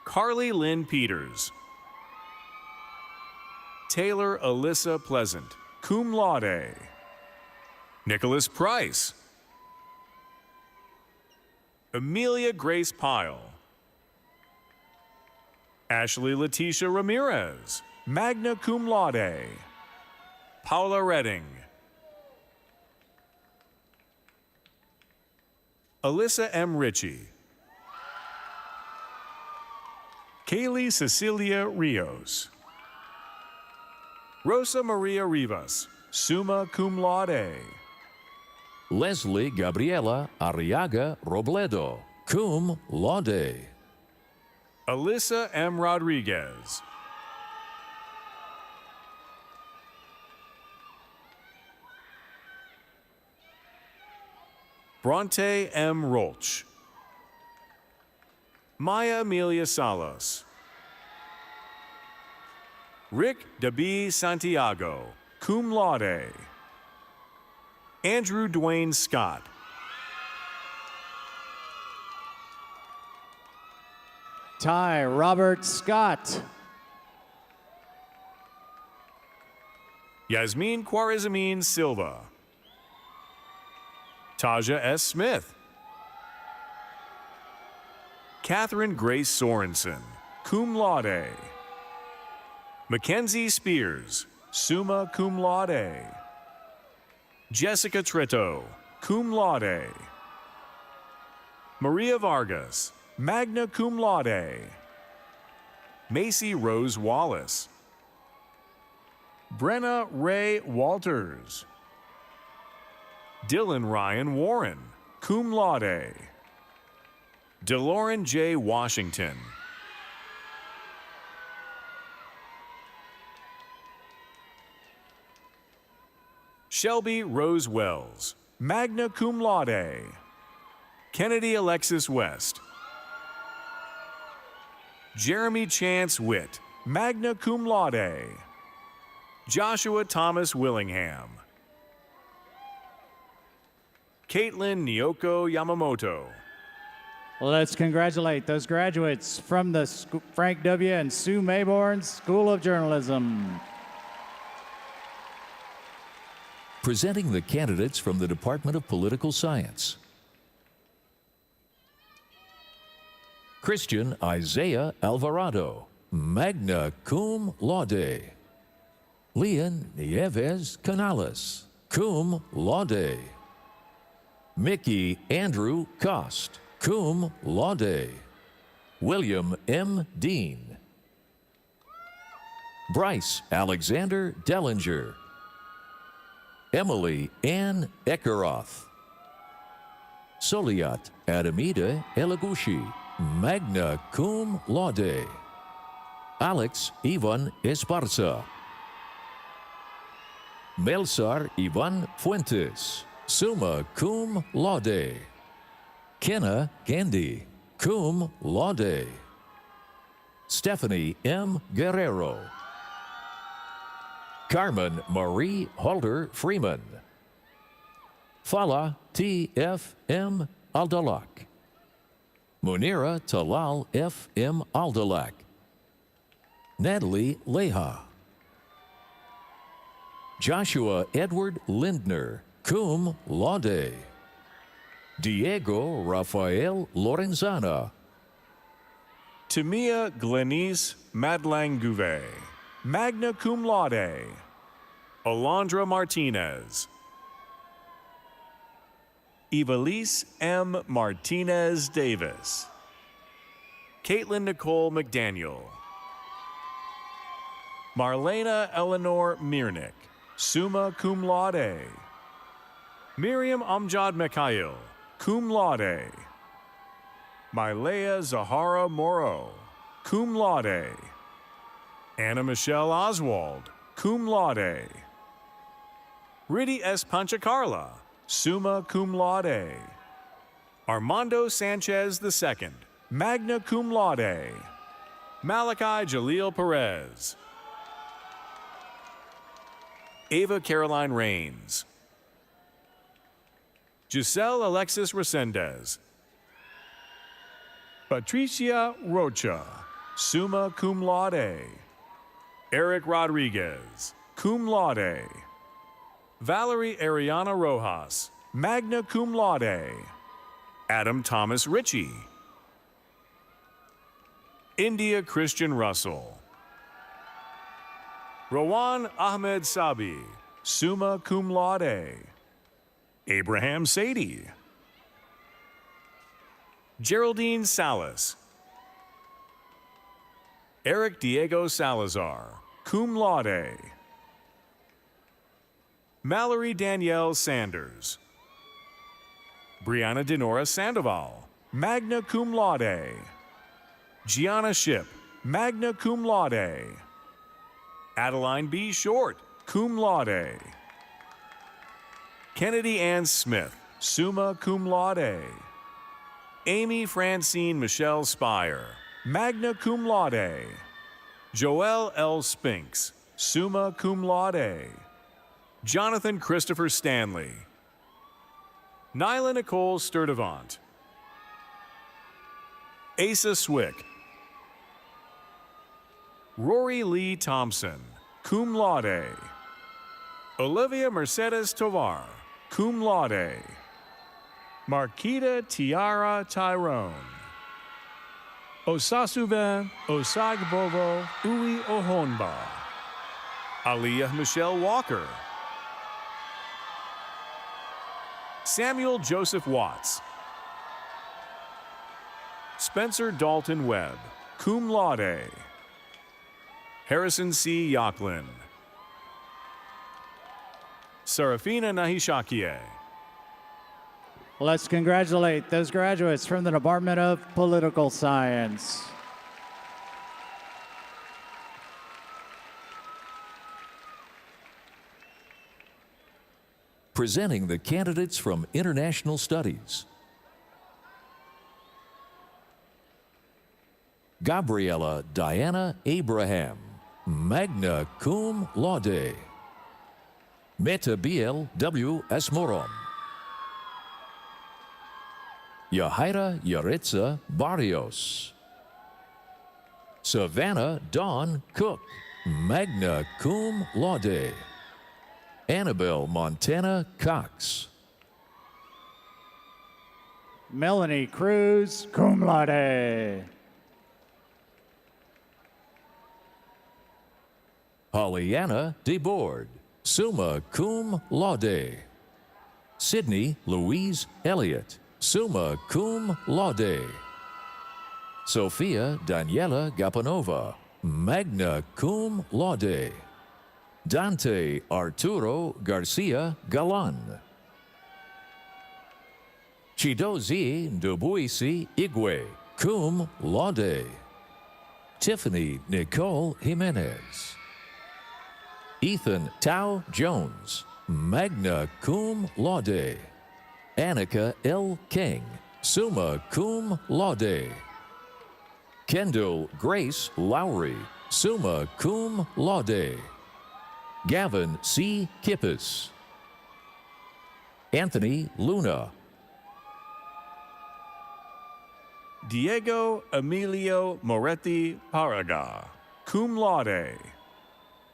Speaker 16: Carly Lynn Peters. Taylor Alyssa Pleasant, cum laude. Nicholas Price. Amelia Grace Pyle. Ashley Letitia Ramirez, magna cum laude. Paula Redding. Alyssa M. Ritchie. Kaylee Cecilia Rios. Rosa Maria Rivas, summa cum laude.
Speaker 17: Leslie Gabriela Arriaga Robledo, cum laude.
Speaker 16: Alyssa M. Rodriguez. Bronte M. Rolch. Maya Amelia Salas. Rick W. Santiago, cum laude. Andrew Dwayne Scott.
Speaker 9: Ty Robert Scott.
Speaker 16: Yasmin Quaresmine Silva. Taja S. Smith. Catherine Grace Sorensen, cum laude. Mackenzie Spears, summa cum laude. Jessica Tretto, cum laude. Maria Vargas, magna cum laude. Macy Rose Wallace. Brenna Ray Walters. Dylan Ryan Warren, cum laude. DeLauren J. Washington. Shelby Rose Wells, magna cum laude. Kennedy Alexis West. Jeremy Chance Witt, magna cum laude. Joshua Thomas Willingham. Caitlin Nyoko Yamamoto.
Speaker 9: Let's congratulate those graduates from the Frank W. and Sue Mayborn School of Journalism.
Speaker 17: Presenting the candidates from the Department of Political Science. Christian Isaiah Alvarado, magna cum laude. Leon Nieves Canales, cum laude. Mickey Andrew Cost, cum laude. William M. Dean. Bryce Alexander Dellinger. Emily Ann Eckeroth. Soliat Adamida Elagushi, magna cum laude. Alex Ivan Esparza. Melsar Ivan Fuentes, summa cum laude. Kenna Gandhi, cum laude. Stephanie M. Guerrero. Carmen Marie Halter Freeman. Fala T. F. M. Aldalak. Munira Talal F. M. Aldalak. Natalie Leha. Joshua Edward Lindner, cum laude. Diego Rafael Lorenzana.
Speaker 16: Tamia Glenice Madlanguve, magna cum laude. Alondra Martinez. Evelise M. Martinez Davis. Caitlin Nicole McDaniel. Marlena Eleanor Mirnick, summa cum laude. Miriam Amjad Mikhail, cum laude. Milea Zahara Moro, cum laude. Anna Michelle Oswald, cum laude. Riddy S. Panchakarla, summa cum laude. Armando Sanchez II, magna cum laude. Malachi Jaleel Perez. Ava Caroline Rains. Giselle Alexis Resendez. Patricia Rocha, summa cum laude. Eric Rodriguez, cum laude. Valerie Ariana Rojas, magna cum laude. Adam Thomas Ritchie. India Christian Russell. Rowan Ahmed Sabi, summa cum laude. Abraham Sadie. Geraldine Salas. Eric Diego Salazar, cum laude. Mallory Danielle Sanders. Brianna Denora Sandoval, magna cum laude. Gianna Ship, magna cum laude. Adeline B. Short, cum laude. Kennedy Ann Smith, summa cum laude. Amy Francine Michelle Spire, magna cum laude. Joel L. Spinks, summa cum laude. Jonathan Christopher Stanley. Nyla Nicole Sturdivant. Asa Swick. Rory Lee Thompson, cum laude. Olivia Mercedes Tovar, cum laude. Marquita Tiara Tyrone. Osasuve Osagbovo Ui Ohonba. Aliyah Michelle Walker. Samuel Joseph Watts. Spencer Dalton Webb, cum laude. Harrison C. Yocklin. Serafina Nahishakie.
Speaker 9: Let's congratulate those graduates from the Department of Political Science.
Speaker 17: Presenting the candidates from International Studies. Gabriela Diana Abraham, magna cum laude. Metabiel W. Esmoron. Yahaira Yaritza Barrios. Savannah Dawn Cook, magna cum laude. Annabelle Montana Cox.
Speaker 9: Melanie Cruz, cum laude.
Speaker 17: Pollyanna DeBoard, summa cum laude. Sydney Louise Elliott, summa cum laude. Sophia Daniela Gapanova, magna cum laude. Dante Arturo Garcia Galan. Chidozie Ndubuisi Igwe, cum laude. Tiffany Nicole Jimenez. Ethan Tao Jones, magna cum laude. Annika L. King, summa cum laude. Kendall Grace Lowry, summa cum laude. Gavin C. Kippis. Anthony Luna.
Speaker 16: Diego Emilio Moretti Paraga, cum laude.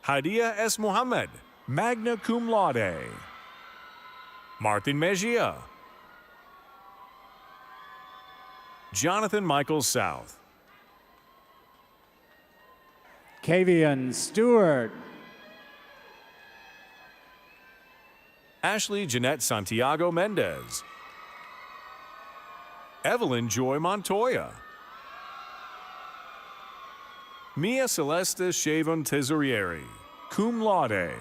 Speaker 16: Hadia S. Mohammed, magna cum laude. Martin Mejia. Jonathan Michael South.
Speaker 9: Kavian Stewart.
Speaker 16: Ashley Jeanette Santiago Mendez. Evelyn Joy Montoya. Mia Celeste Shavon Tesorieri, cum laude.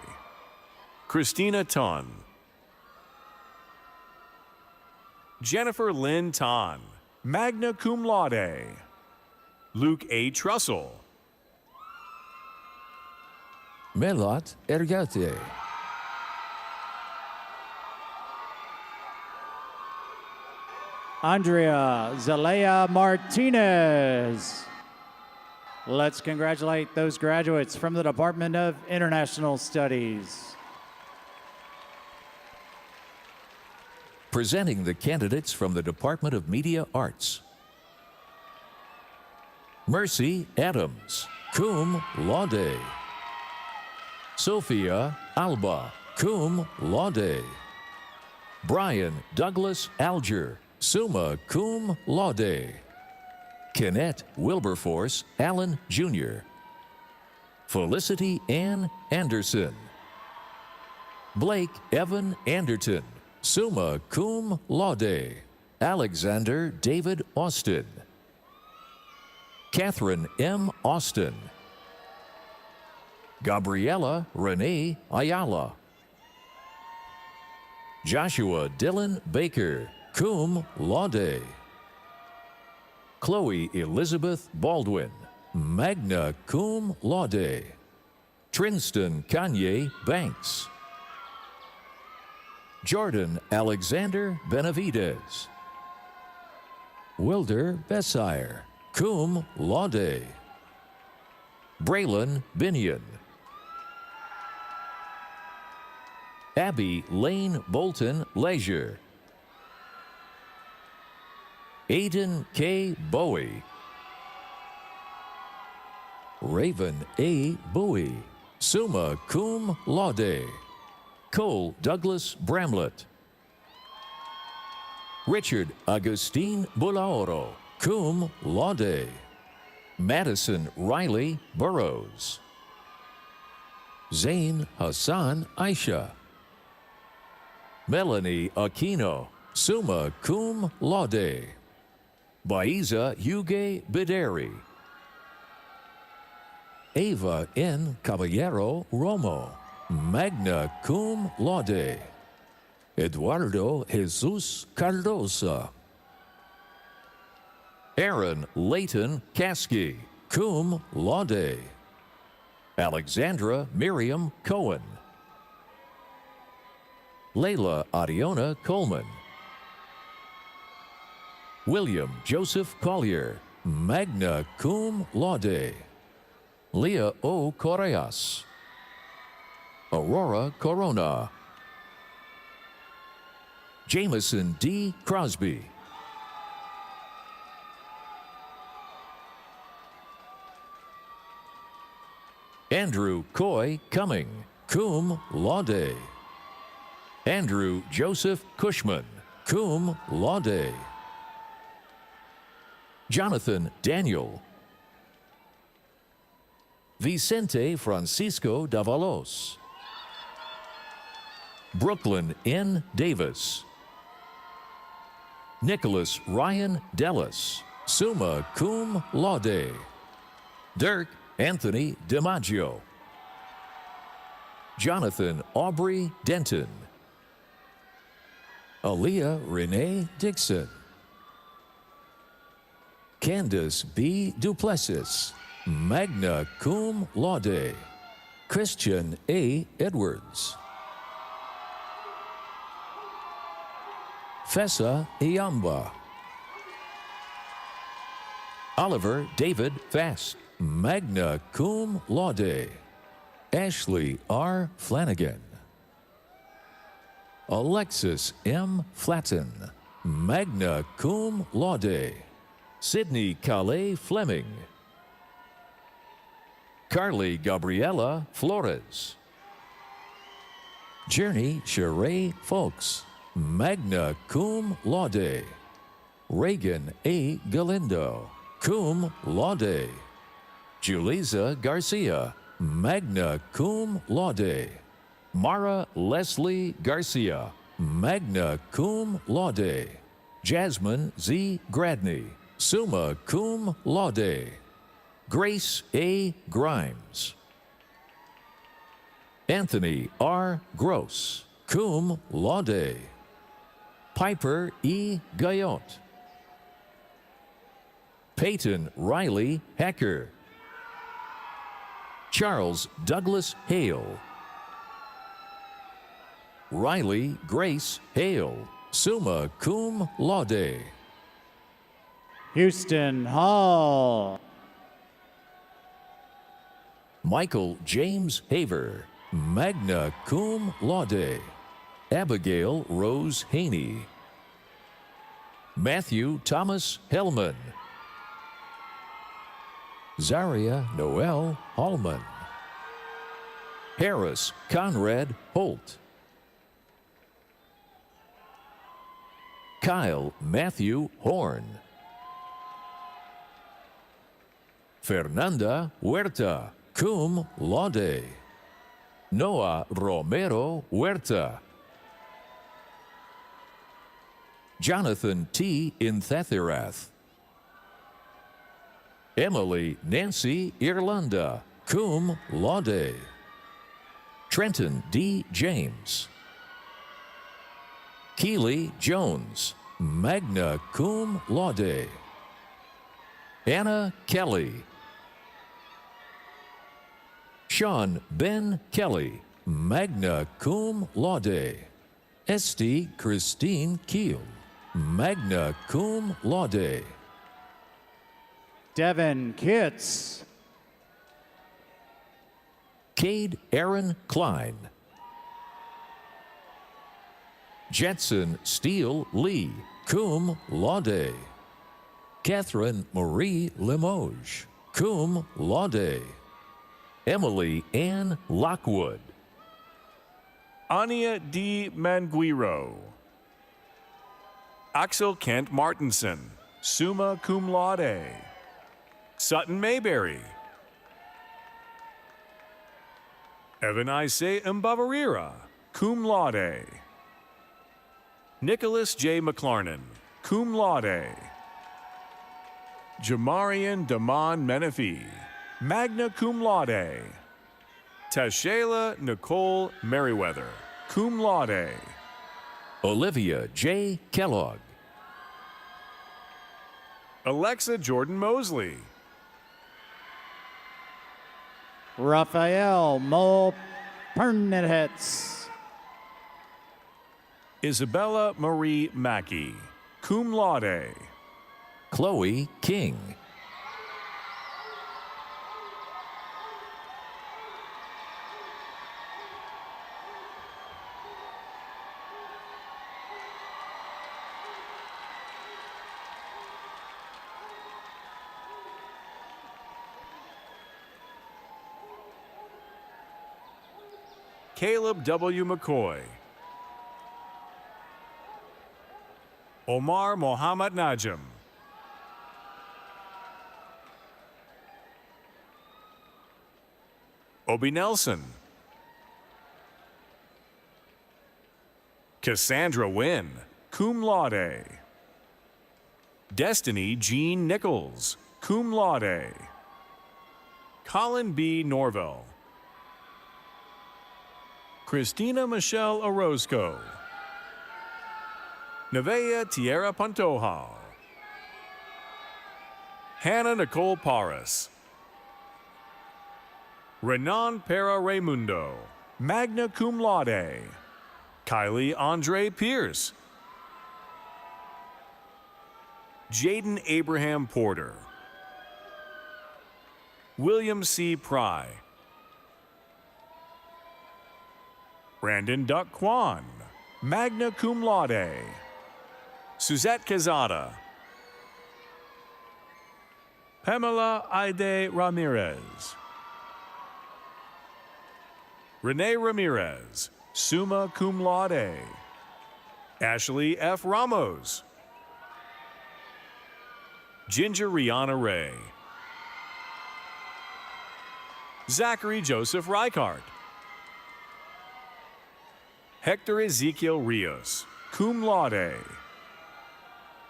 Speaker 16: Christina Ton. Jennifer Lynn Ton, magna cum laude. Luke A. Trussell.
Speaker 17: Melat Ergate.
Speaker 9: Andrea Zelaya Martinez. Let's congratulate those graduates from the Department of International Studies.
Speaker 17: Presenting the candidates from the Department of Media Arts. Mercy Adams, cum laude. Sophia Alba, cum laude. Brian Douglas Alger, summa cum laude. Kenneth Wilberforce Allen, Jr. Felicity Ann Anderson. Blake Evan Anderton, summa cum laude. Alexander David Austin. Catherine M. Austin. Gabriela Renee Ayala. Joshua Dylan Baker, cum laude. Chloe Elizabeth Baldwin, magna cum laude. Trinston Kanye Banks. Jordan Alexander Benavides. Wilder Bessire, cum laude. Braylon Binion. Abby Lane Bolton Leisure. Aiden K. Bowie. Raven A. Bowie, summa cum laude. Cole Douglas Bramlett. Richard Agustin Bulaoro, cum laude. Madison Riley Burrows. Zain Hassan Aisha. Melanie Aquino, summa cum laude. Baiza Hugue Bideri. Ava N. Caballero Romo, magna cum laude. Eduardo Jesus Cardosa. Aaron Layton Caskey, cum laude. Alexandra Miriam Cohen. Layla Ariona Coleman. William Joseph Collier, magna cum laude. Leah O. Correas. Aurora Corona. Jameson D. Crosby. Andrew Coy Cumming, cum laude. Andrew Joseph Cushman, cum laude. Jonathan Daniel. Vicente Francisco Davalos. Brooklyn N. Davis. Nicholas Ryan Dellis, summa cum laude. Dirk Anthony DiMaggio. Jonathan Aubrey Denton. Aaliyah Renee Dixon. Candace B. Duplessis, magna cum laude. Christian A. Edwards. Fessa Iamba. Oliver David Fast, magna cum laude. Ashley R. Flanagan. Alexis M. Flatten, magna cum laude. Sydney Calais Fleming. Carly Gabriela Flores. Journey Sheree Folks, magna cum laude. Reagan A. Galindo, cum laude. Julisa Garcia, magna cum laude. Mara Leslie Garcia, magna cum laude. Jasmine Z. Gradney, summa cum laude. Grace A. Grimes. Anthony R. Gross, cum laude. Piper E. Gayot. Peyton Riley Hacker. Charles Douglas Hale. Riley Grace Hale, summa cum laude.
Speaker 9: Houston Hall.
Speaker 17: Michael James Haver, magna cum laude. Abigail Rose Haney. Matthew Thomas Hellman. Zaria Noel Hallman. Harris Conrad Holt. Kyle Matthew Horn. Fernanda Huerta, cum laude. Noah Romero Huerta. Jonathan T. Inthathirath. Emily Nancy Irlanda, cum laude. Trenton D. James. Keely Jones, magna cum laude. Anna Kelly. Sean Ben Kelly, magna cum laude. Esty Christine Keel, magna cum laude.
Speaker 9: Devin Kitts.
Speaker 17: Cade Aaron Klein. Jetson Steele Lee, cum laude. Catherine Marie Limoges, cum laude. Emily Ann Lockwood.
Speaker 16: Ania D. Manguiro. Axel Kent Martinson, summa cum laude. Sutton Mayberry. Evan Isay Mbavarira, cum laude. Nicholas J. McLarnon, cum laude. Jamarian Damon Menifee, magna cum laude. Tashayla Nicole Merriweather, cum laude.
Speaker 17: Olivia J. Kellogg.
Speaker 16: Alexa Jordan Mosley.
Speaker 9: Raphael Mo Pernitz.
Speaker 16: Isabella Marie Mackey, cum laude.
Speaker 17: Chloe King.
Speaker 16: Caleb W. McCoy. Omar Mohammad Najim. Obi Nelson. Cassandra Wynn, cum laude. Destiny Jean Nichols, cum laude. Colin B. Norvell. Christina Michelle Orozco. Nevaeh Tierra Pantoja. Hannah Nicole Paris. Renan Pera Raimundo, magna cum laude. Kylie Andre Pierce. Jaden Abraham Porter. William C. Pry. Brandon Duck Kwan, magna cum laude. Suzette Quezada. Pamela Aide Ramirez. Renee Ramirez, summa cum laude. Ashley F. Ramos. Ginger Rihanna Ray. Zachary Joseph Reichart. Hector Ezekiel Rios, cum laude.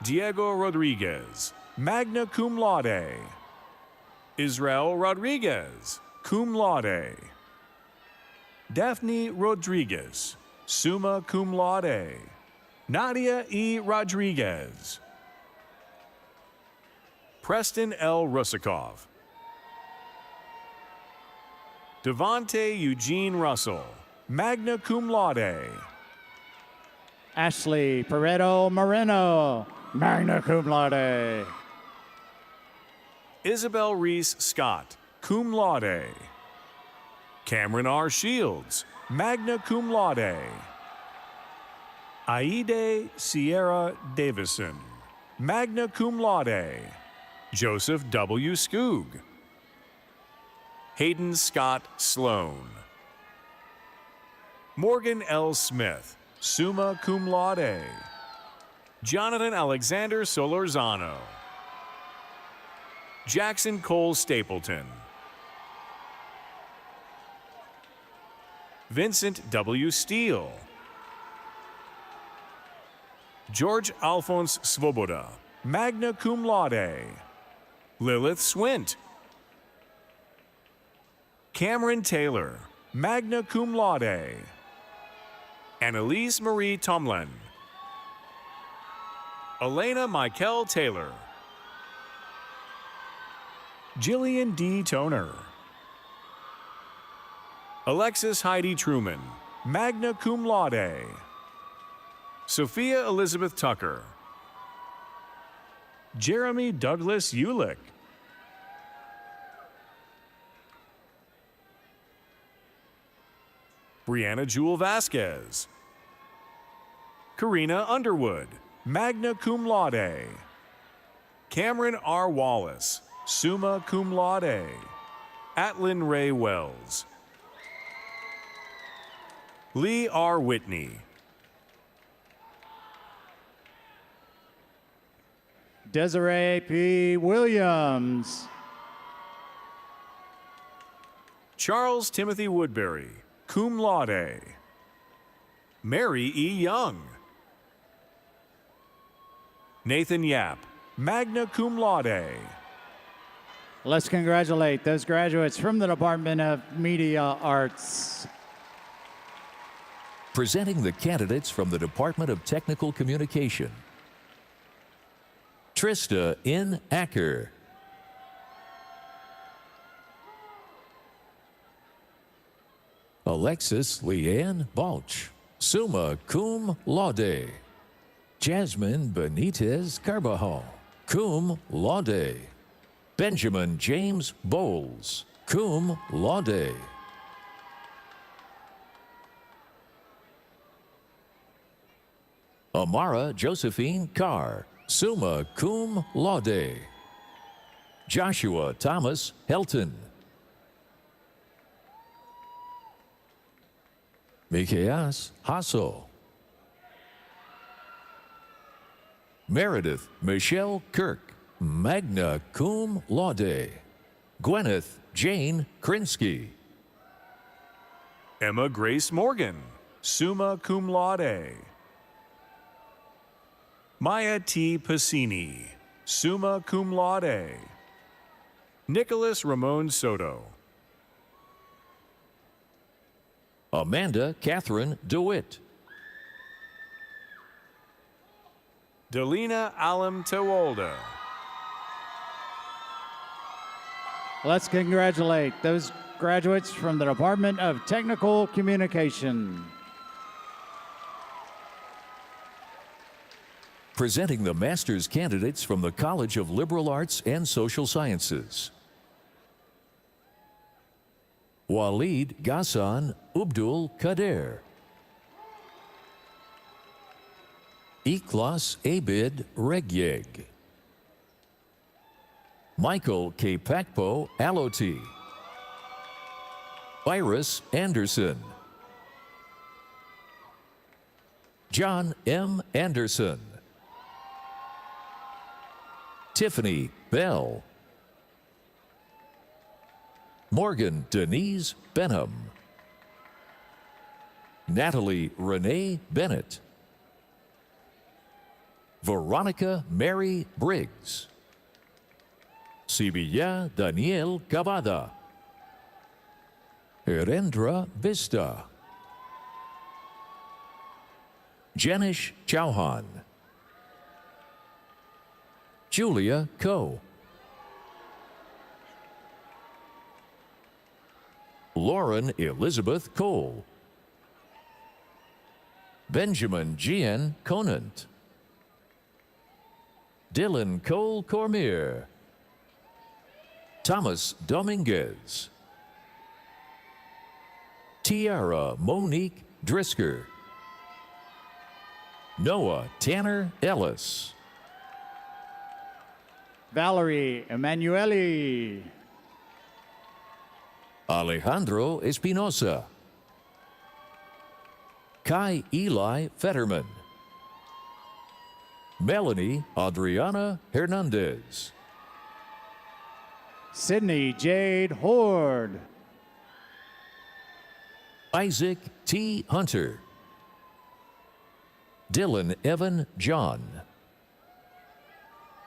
Speaker 16: Diego Rodriguez, magna cum laude. Israel Rodriguez, cum laude. Daphne Rodriguez, summa cum laude. Nadia E. Rodriguez. Preston L. Rusikoff. Devontae Eugene Russell, magna cum laude.
Speaker 9: Ashley Pareto Moreno, magna cum laude.
Speaker 16: Isabel Reese Scott, cum laude. Cameron R. Shields, magna cum laude. Aide Sierra Davison, magna cum laude. Joseph W. Skoog. Hayden Scott Sloan. Morgan L. Smith, summa cum laude. Jonathan Alexander Solorzano. Jackson Cole Stapleton. Vincent W. Steele. George Alphonse Svoboda, magna cum laude. Lilith Swint. Cameron Taylor, magna cum laude. Annalise Marie Tomlin. Elena Michael Taylor. Jillian D. Toner. Alexis Heidi Truman, magna cum laude. Sophia Elizabeth Tucker. Jeremy Douglas Ulick. Brianna Jewel Vasquez. Karina Underwood, magna cum laude. Cameron R. Wallace, summa cum laude. Atlin Ray Wells. Lee R. Whitney.
Speaker 9: Desiree P. Williams.
Speaker 16: Charles Timothy Woodbury, cum laude. Mary E. Young. Nathan Yap, magna cum laude.
Speaker 9: Let's congratulate those graduates from the Department of Media Arts.
Speaker 17: Presenting the candidates from the Department of Technical Communication. Trista N. Acker. Alexis Leanne Balch, summa cum laude. Jasmine Benitez Carbajal, cum laude. Benjamin James Bowles, cum laude. Amara Josephine Carr, summa cum laude. Joshua Thomas Helton. Mikias Hasso. Meredith Michelle Kirk, magna cum laude. Gwyneth Jane Krinsky.
Speaker 16: Emma Grace Morgan, summa cum laude. Maya T. Pacini, summa cum laude. Nicholas Ramon Soto.
Speaker 17: Amanda Catherine DeWitt.
Speaker 16: Delina Alam Tewolda.
Speaker 9: Let's congratulate those graduates from the Department of Technical Communication.
Speaker 17: Presenting the master's candidates from the College of Liberal Arts and Social Sciences. Walid Ghassan Ubdul Kader. Iklas Abid Regyeg. Michael K. Pakpo Aloti. Iris Anderson. John M. Anderson. Tiffany Bell. Morgan Denise Benham. Natalie Renee Bennett. Veronica Mary Briggs. Sibilla Daniel Cavada. Herendra Vista. Janish Chauhan. Julia Coe. Lauren Elizabeth Cole. Benjamin Gian Conant. Dylan Cole Cormier. Thomas Dominguez. Tiara Monique Drisker. Noah Tanner Ellis.
Speaker 9: Valerie Emanuele.
Speaker 17: Alejandro Espinosa. Kai Eli Fetterman. Melanie Adriana Hernandez.
Speaker 9: Sydney Jade Horde.
Speaker 17: Isaac T. Hunter. Dylan Evan John.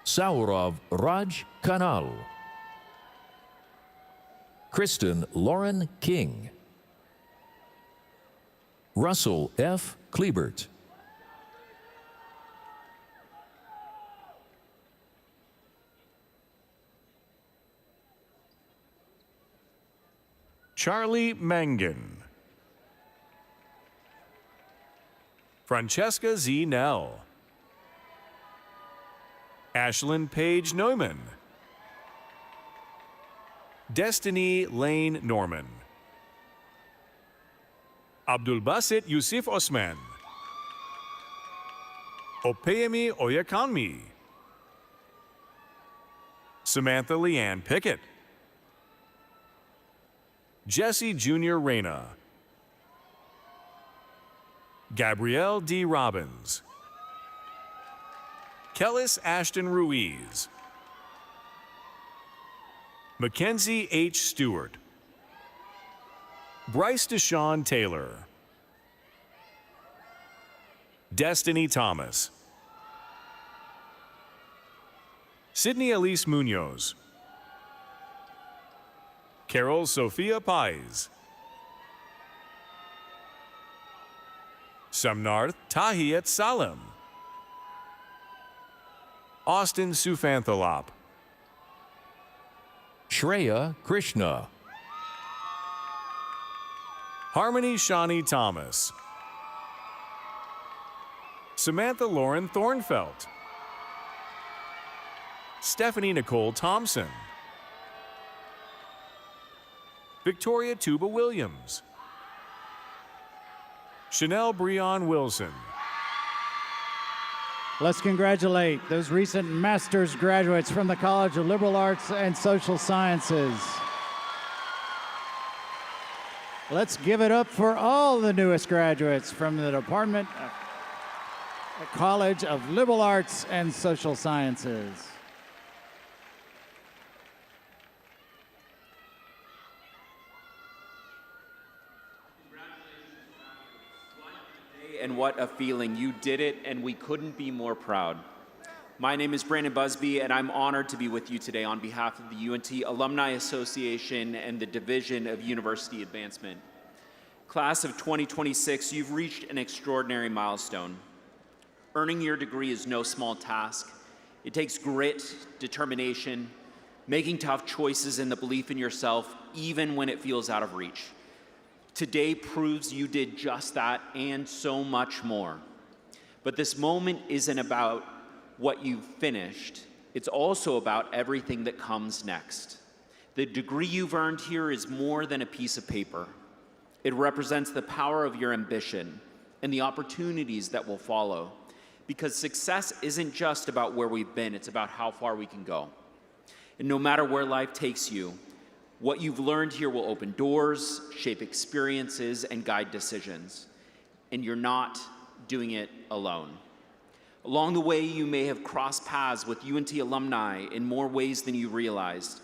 Speaker 17: Saurav Raj Kanal. Kristen Lauren King. Russell F. Klebert.
Speaker 16: Charlie Mangan. Francesca Z. Nell. Ashlyn Paige Neumann. Destiny Lane Norman. Abdulbasit Yusuf Osman, Opeyemi Oyakanmi, Samantha Leanne Pickett, Jesse Jr. Reyna, Gabrielle D. Robbins, Kellis Ashton Ruiz, Mackenzie H. Stewart, Bryce Deshawn Taylor, Destiny Thomas, Sydney Elise Munoz, Carol Sophia Pais, Samnarth Tahiyat Salem, Austin Sufanthalop,
Speaker 17: Shreya Krishna,
Speaker 16: Harmony Shawnee Thomas, Samantha Lauren Thornfelt, Stephanie Nicole Thompson, Victoria Tuba Williams, Chanel Breon Wilson.
Speaker 9: Let's congratulate those recent master's graduates from the College of Liberal Arts and Social Sciences. Let's give it up for all the newest graduates from the Department of College of Liberal Arts and Social Sciences.
Speaker 15: And what a feeling. You did it, and we couldn't be more proud. My name is Brandon Busby, and I'm honored to be with you today on behalf of the UNT Alumni Association and the Division of University Advancement. Class of 2026, you've reached an extraordinary milestone. Earning your degree is no small task. It takes grit, determination, making tough choices, and the belief in yourself, even when it feels out of reach. Today proves you did just that and so much more. But this moment isn't about what you've finished. It's also about everything that comes next. The degree you've earned here is more than a piece of paper. It represents the power of your ambition and the opportunities that will follow. Because success isn't just about where we've been, it's about how far we can go. And no matter where life takes you, what you've learned here will open doors, shape experiences, and guide decisions. And you're not doing it alone. Along the way, you may have crossed paths with UNT alumni in more ways than you realized.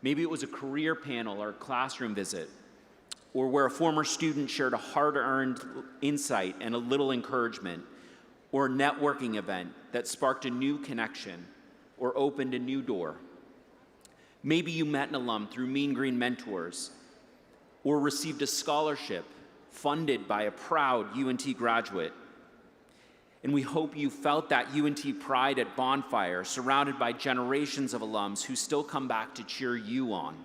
Speaker 15: Maybe it was a career panel or a classroom visit, or where a former student shared a hard-earned insight and a little encouragement, or a networking event that sparked a new connection or opened a new door. Maybe you met an alum through Mean Green Mentors, or received a scholarship funded by a proud UNT graduate. And we hope you felt that UNT pride at Bonfire, surrounded by generations of alums who still come back to cheer you on.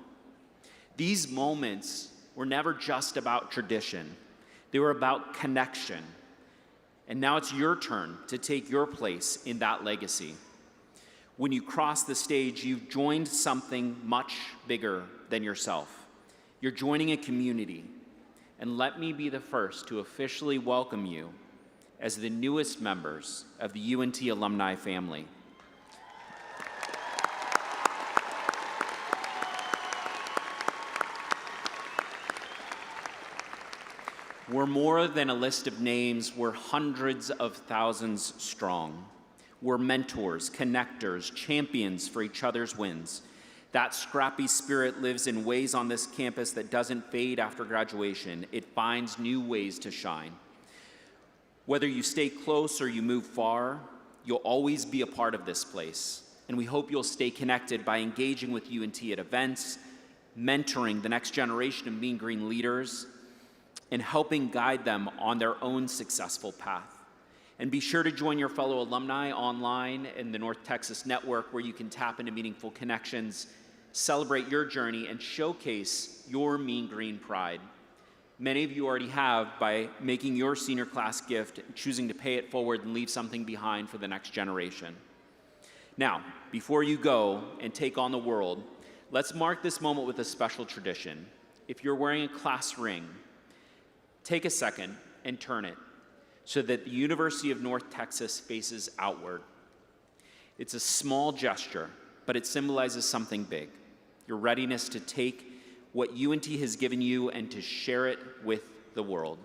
Speaker 15: These moments were never just about tradition. They were about connection. And now it's your turn to take your place in that legacy. When you cross the stage, you've joined something much bigger than yourself. You're joining a community. And let me be the first to officially welcome you as the newest members of the UNT alumni family. We're more than a list of names, we're hundreds of thousands strong. We're mentors, connectors, champions for each other's wins. That scrappy spirit lives in ways on this campus that doesn't fade after graduation. It finds new ways to shine. Whether you stay close or you move far, you'll always be a part of this place. And we hope you'll stay connected by engaging with UNT at events, mentoring the next generation of Mean Green leaders, and helping guide them on their own successful path. And be sure to join your fellow alumni online in the North Texas Network, where you can tap into meaningful connections, celebrate your journey, and showcase your Mean Green pride. Many of you already have by making your senior class gift, choosing to pay it forward and leave something behind for the next generation. Now, before you go and take on the world, let's mark this moment with a special tradition. If you're wearing a class ring, take a second and turn it so that the University of North Texas faces outward. It's a small gesture, but it symbolizes something big, your readiness to take what UNT has given you and to share it with the world.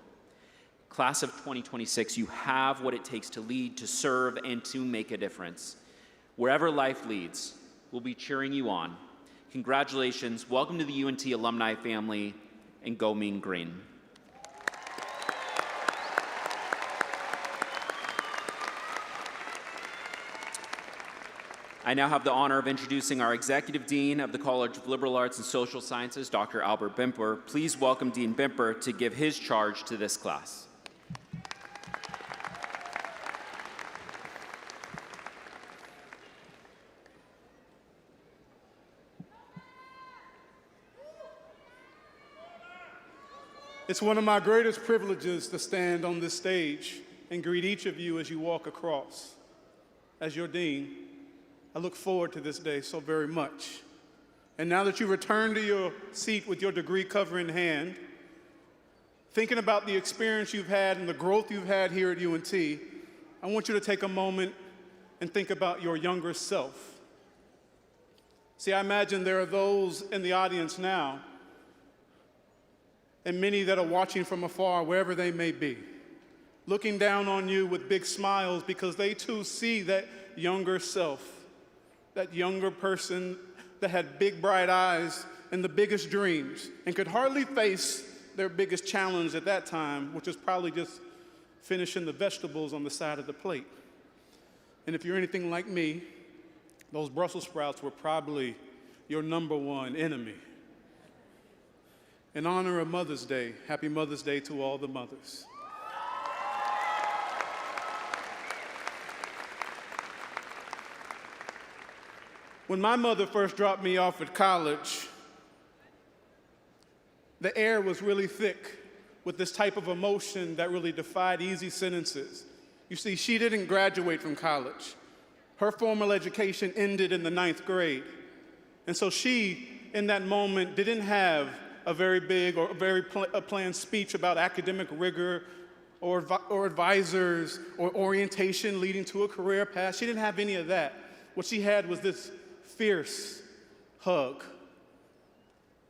Speaker 15: Class of 2026, you have what it takes to lead, to serve, and to make a difference. Wherever life leads, we'll be cheering you on. Congratulations, welcome to the UNT alumni family, and go Mean Green. I now have the honor of introducing our Executive Dean of the College of Liberal Arts and Social Sciences, Dr. Albert Bimper. Please welcome Dean Bimper to give his charge to this class.
Speaker 18: It's one of my greatest privileges to stand on this stage and greet each of you as you walk across. As your dean, I look forward to this day so very much. And now that you return to your seat with your degree cover in hand, thinking about the experience you've had and the growth you've had here at UNT, I want you to take a moment and think about your younger self. See, I imagine there are those in the audience now and many that are watching from afar, wherever they may be, looking down on you with big smiles because they too see that younger self, that younger person that had big bright eyes and the biggest dreams and could hardly face their biggest challenge at that time, which was probably just finishing the vegetables on the side of the plate. And if you're anything like me, those Brussels sprouts were probably your #1 enemy. In honor of Mother's Day, happy Mother's Day to all the mothers. When my mother first dropped me off at college, the air was really thick with this type of emotion that really defied easy sentences. You see, she didn't graduate from college. Her formal education ended in the 9th grade. And so she, in that moment, didn't have a very big or very planned speech about academic rigor or advisors or orientation leading to a career path. She didn't have any of that. What she had was this fierce hug,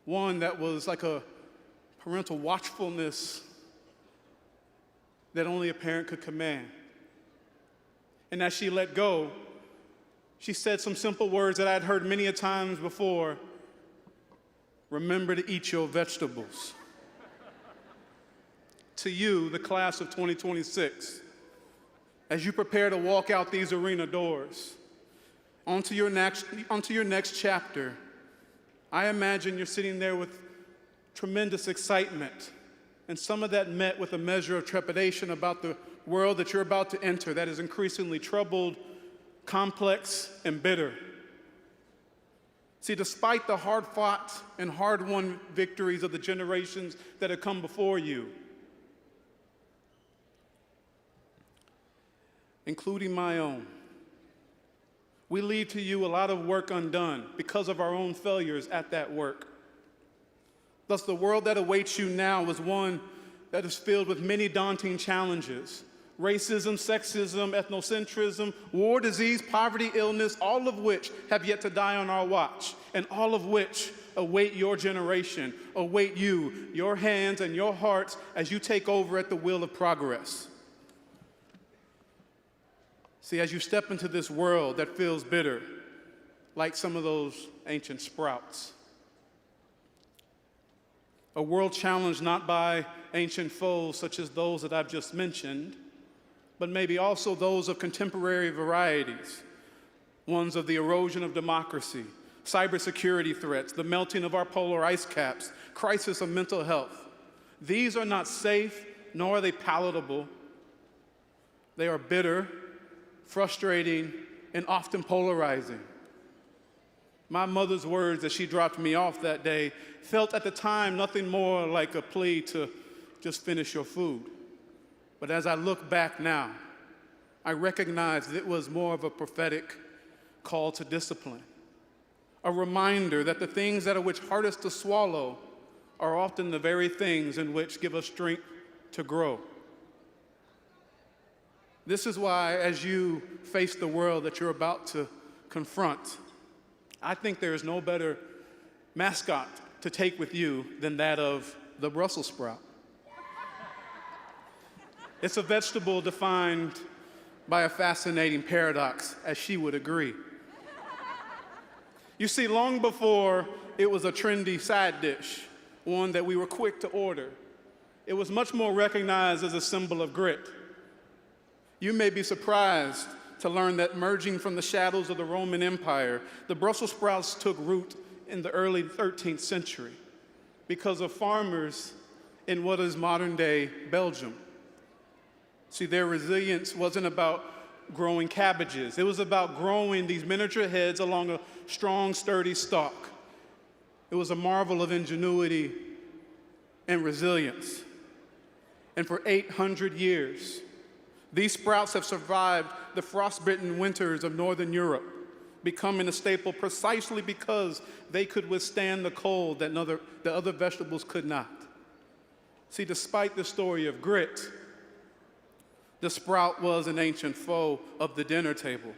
Speaker 18: one that was like a parental watchfulness that only a parent could command. And as she let go, she said some simple words that I'd heard many a times before. Remember to eat your vegetables. To you, the class of 2026, as you prepare to walk out these arena doors, onto your next chapter, I imagine you're sitting there with tremendous excitement, and some of that met with a measure of trepidation about the world that you're about to enter that is increasingly troubled, complex, and bitter. See, despite the hard-fought and hard-won victories of the generations that have come before you, including my own, we leave to you a lot of work undone because of our own failures at that work. Thus, the world that awaits you now is one that is filled with many daunting challenges. Racism, sexism, ethnocentrism, war, disease, poverty, illness, all of which have yet to die on our watch, and all of which await your generation, await you, your hands and your hearts as you take over at the wheel of progress. See, as you step into this world that feels bitter, like some of those ancient sprouts, a world challenged not by ancient foes such as those that I've just mentioned, but maybe also those of contemporary varieties, ones of the erosion of democracy, cybersecurity threats, the melting of our polar ice caps, crisis of mental health. These are not safe, nor are they palatable. They are bitter, frustrating, and often polarizing. My mother's words as she dropped me off that day felt at the time nothing more like a plea to just finish your food. But as I look back now, I recognize that it was more of a prophetic call to discipline, a reminder that the things that are which hardest to swallow are often the very things in which give us strength to grow. This is why, as you face the world that you're about to confront, I think there is no better mascot to take with you than that of the Brussels sprout. It's a vegetable defined by a fascinating paradox, as she would agree. You see, long before it was a trendy side dish, one that we were quick to order, it was much more recognized as a symbol of grit. You may be surprised to learn that emerging from the shadows of the Roman Empire, the Brussels sprouts took root in the early 13th century because of farmers in what is modern-day Belgium. See, their resilience wasn't about growing cabbages. It was about growing these miniature heads along a strong, sturdy stalk. It was a marvel of ingenuity and resilience. And for 800 years, these sprouts have survived the frostbitten winters of Northern Europe, becoming a staple precisely because they could withstand the cold that the other vegetables could not. See, despite the story of grit, the sprout was an ancient foe of the dinner table.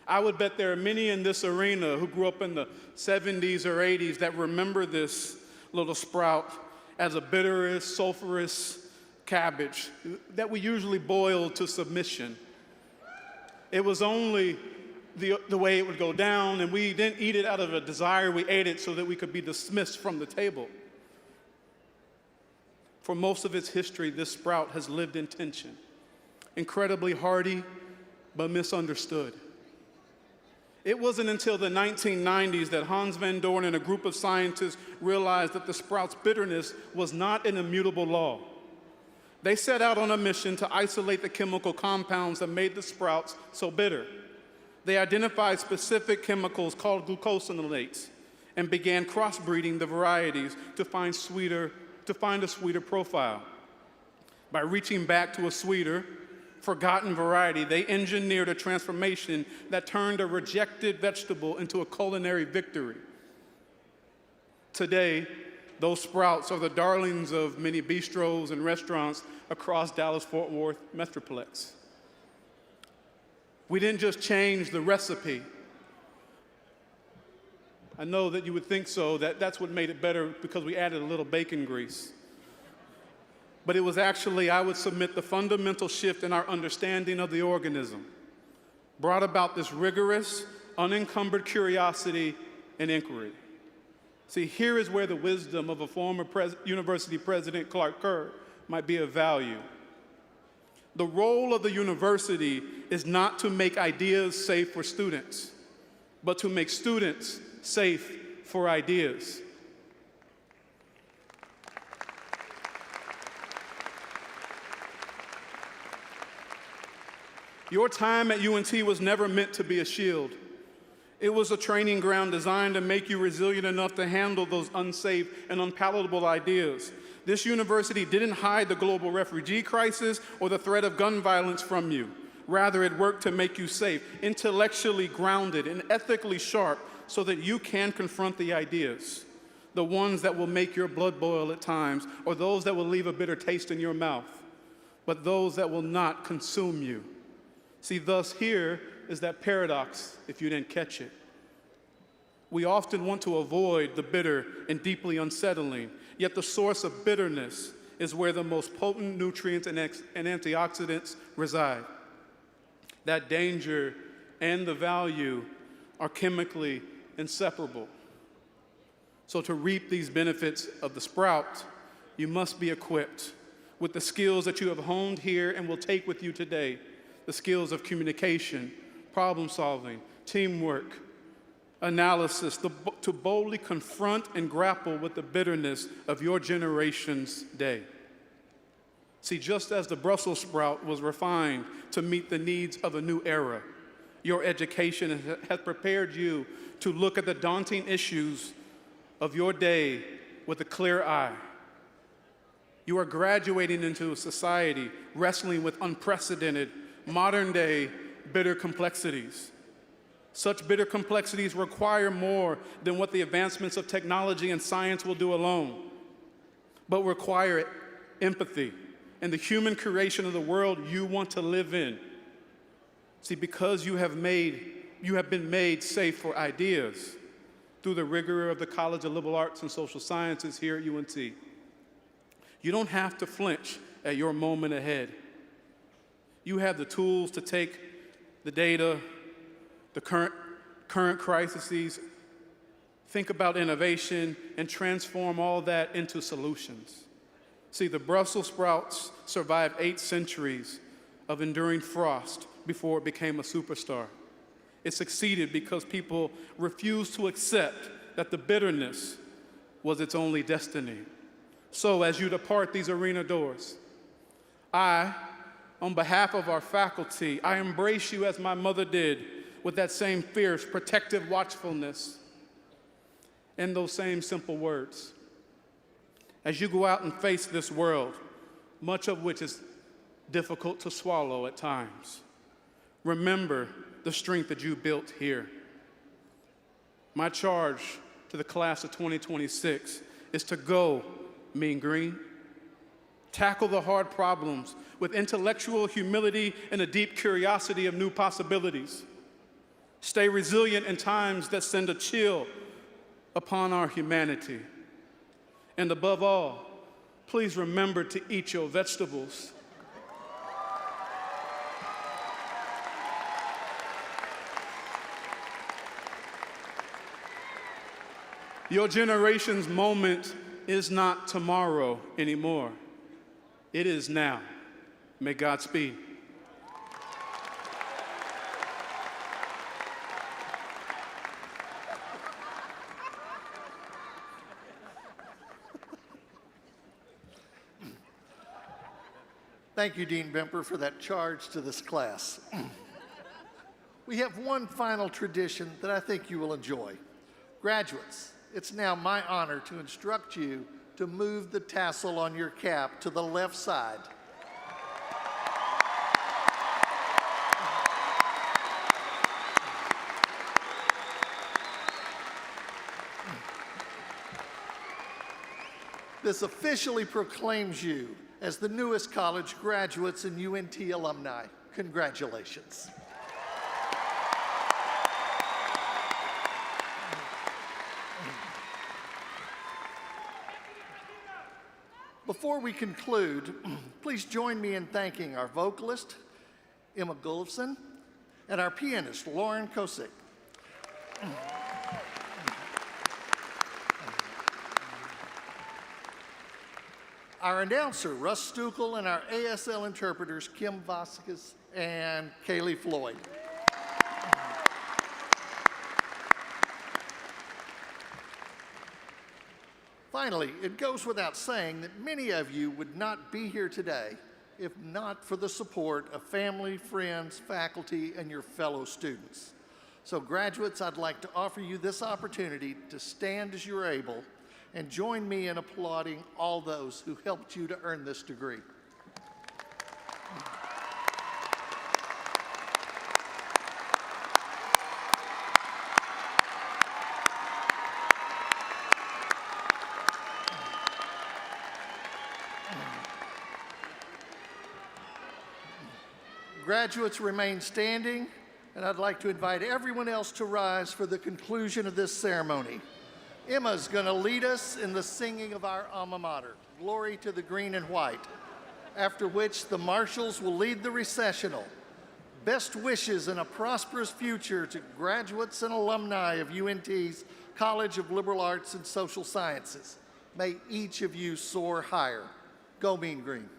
Speaker 18: I would bet there are many in this arena who grew up in the 70s or 80s that remember this little sprout as a bitterous, sulfurous cabbage that we usually boil to submission. It was only the way it would go down, and we didn't eat it out of a desire. We ate it so that we could be dismissed from the table. For most of its history, this sprout has lived in tension. Incredibly hardy, but misunderstood. It wasn't until the 1990s that Hans van Doorn and a group of scientists realized that the sprout's bitterness was not an immutable law. They set out on a mission to isolate the chemical compounds that made the sprouts so bitter. They identified specific chemicals called glucosinolates and began crossbreeding the varieties to find a sweeter profile. By reaching back to a sweeter, forgotten variety, they engineered a transformation that turned a rejected vegetable into a culinary victory. Today, those sprouts are the darlings of many bistros and restaurants across Dallas-Fort Worth Metroplex. We didn't just change the recipe. I know that you would think so, that's what made it better because we added a little bacon grease. But it was actually, I would submit, the fundamental shift in our understanding of the organism brought about this rigorous, unencumbered curiosity and inquiry. See, here is where the wisdom of a former university president, Clark Kerr, might be of value. The role of the university is not to make ideas safe for students, but to make students safe for ideas. Your time at UNT was never meant to be a shield. It was a training ground designed to make you resilient enough to handle those unsafe and unpalatable ideas. This university didn't hide the global refugee crisis or the threat of gun violence from you. Rather, it worked to make you safe, intellectually grounded, and ethically sharp so that you can confront the ideas, the ones that will make your blood boil at times, or those that will leave a bitter taste in your mouth, but those that will not consume you. See, thus here is that paradox, if you didn't catch it. We often want to avoid the bitter and deeply unsettling, yet the source of bitterness is where the most potent nutrients and antioxidants reside. That danger and the value are chemically inseparable. So to reap these benefits of the sprout, you must be equipped with the skills that you have honed here and will take with you today. The skills of communication, problem solving, teamwork, analysis, to boldly confront and grapple with the bitterness of your generation's day. See, just as the Brussels sprout was refined to meet the needs of a new era, your education has prepared you to look at the daunting issues of your day with a clear eye. You are graduating into a society wrestling with unprecedented modern-day bitter complexities. Such bitter complexities require more than what the advancements of technology and science will do alone, but require empathy and the human creation of the world you want to live in. See, because you have been made safe for ideas through the rigor of the College of Liberal Arts and Social Sciences here at UNT. You don't have to flinch at your moment ahead. You have the tools to take the data, the current crises, think about innovation, and transform all that into solutions. See, the Brussels sprouts survived 8 centuries of enduring frost before it became a superstar. It succeeded because people refused to accept that the bitterness was its only destiny. So as you depart these arena doors, on behalf of our faculty, I embrace you as my mother did, with that same fierce, protective watchfulness and those same simple words. As you go out and face this world, much of which is difficult to swallow at times, remember the strength that you built here. My charge to the class of 2026 is to go Mean Green, tackle the hard problems with intellectual humility and a deep curiosity of new possibilities. Stay resilient in times that send a chill upon our humanity. And above all, please remember to eat your vegetables. Your generation's moment is not tomorrow anymore. It is now. May God speed.
Speaker 11: Thank you, Dean Bemper, for that charge to this class. We have one final tradition that I think you will enjoy. Graduates, it's now my honor to instruct you to move the tassel on your cap to the left side. This officially proclaims you as the newest college graduates and UNT alumni. Congratulations. Before we conclude, please join me in thanking our vocalist, Emma Gulfson, and our pianist, Lauren Kosick. Our announcer, Russ Stukel, and our ASL interpreters, Kim Vasquez and Kaylee Floyd. Finally, it goes without saying that many of you would not be here today if not for the support of family, friends, faculty, and your fellow students. So graduates, I'd like to offer you this opportunity to stand as you're able and join me in applauding all those who helped you to earn this degree. Graduates remain standing, and I'd like to invite everyone else to rise for the conclusion of this ceremony. Emma's going to lead us in the singing of our alma mater, Glory to the Green and White, after which the marshals will lead the recessional. Best wishes and a prosperous future to graduates and alumni of UNT's College of Liberal Arts and Social Sciences. May each of you soar higher. Go Mean Green.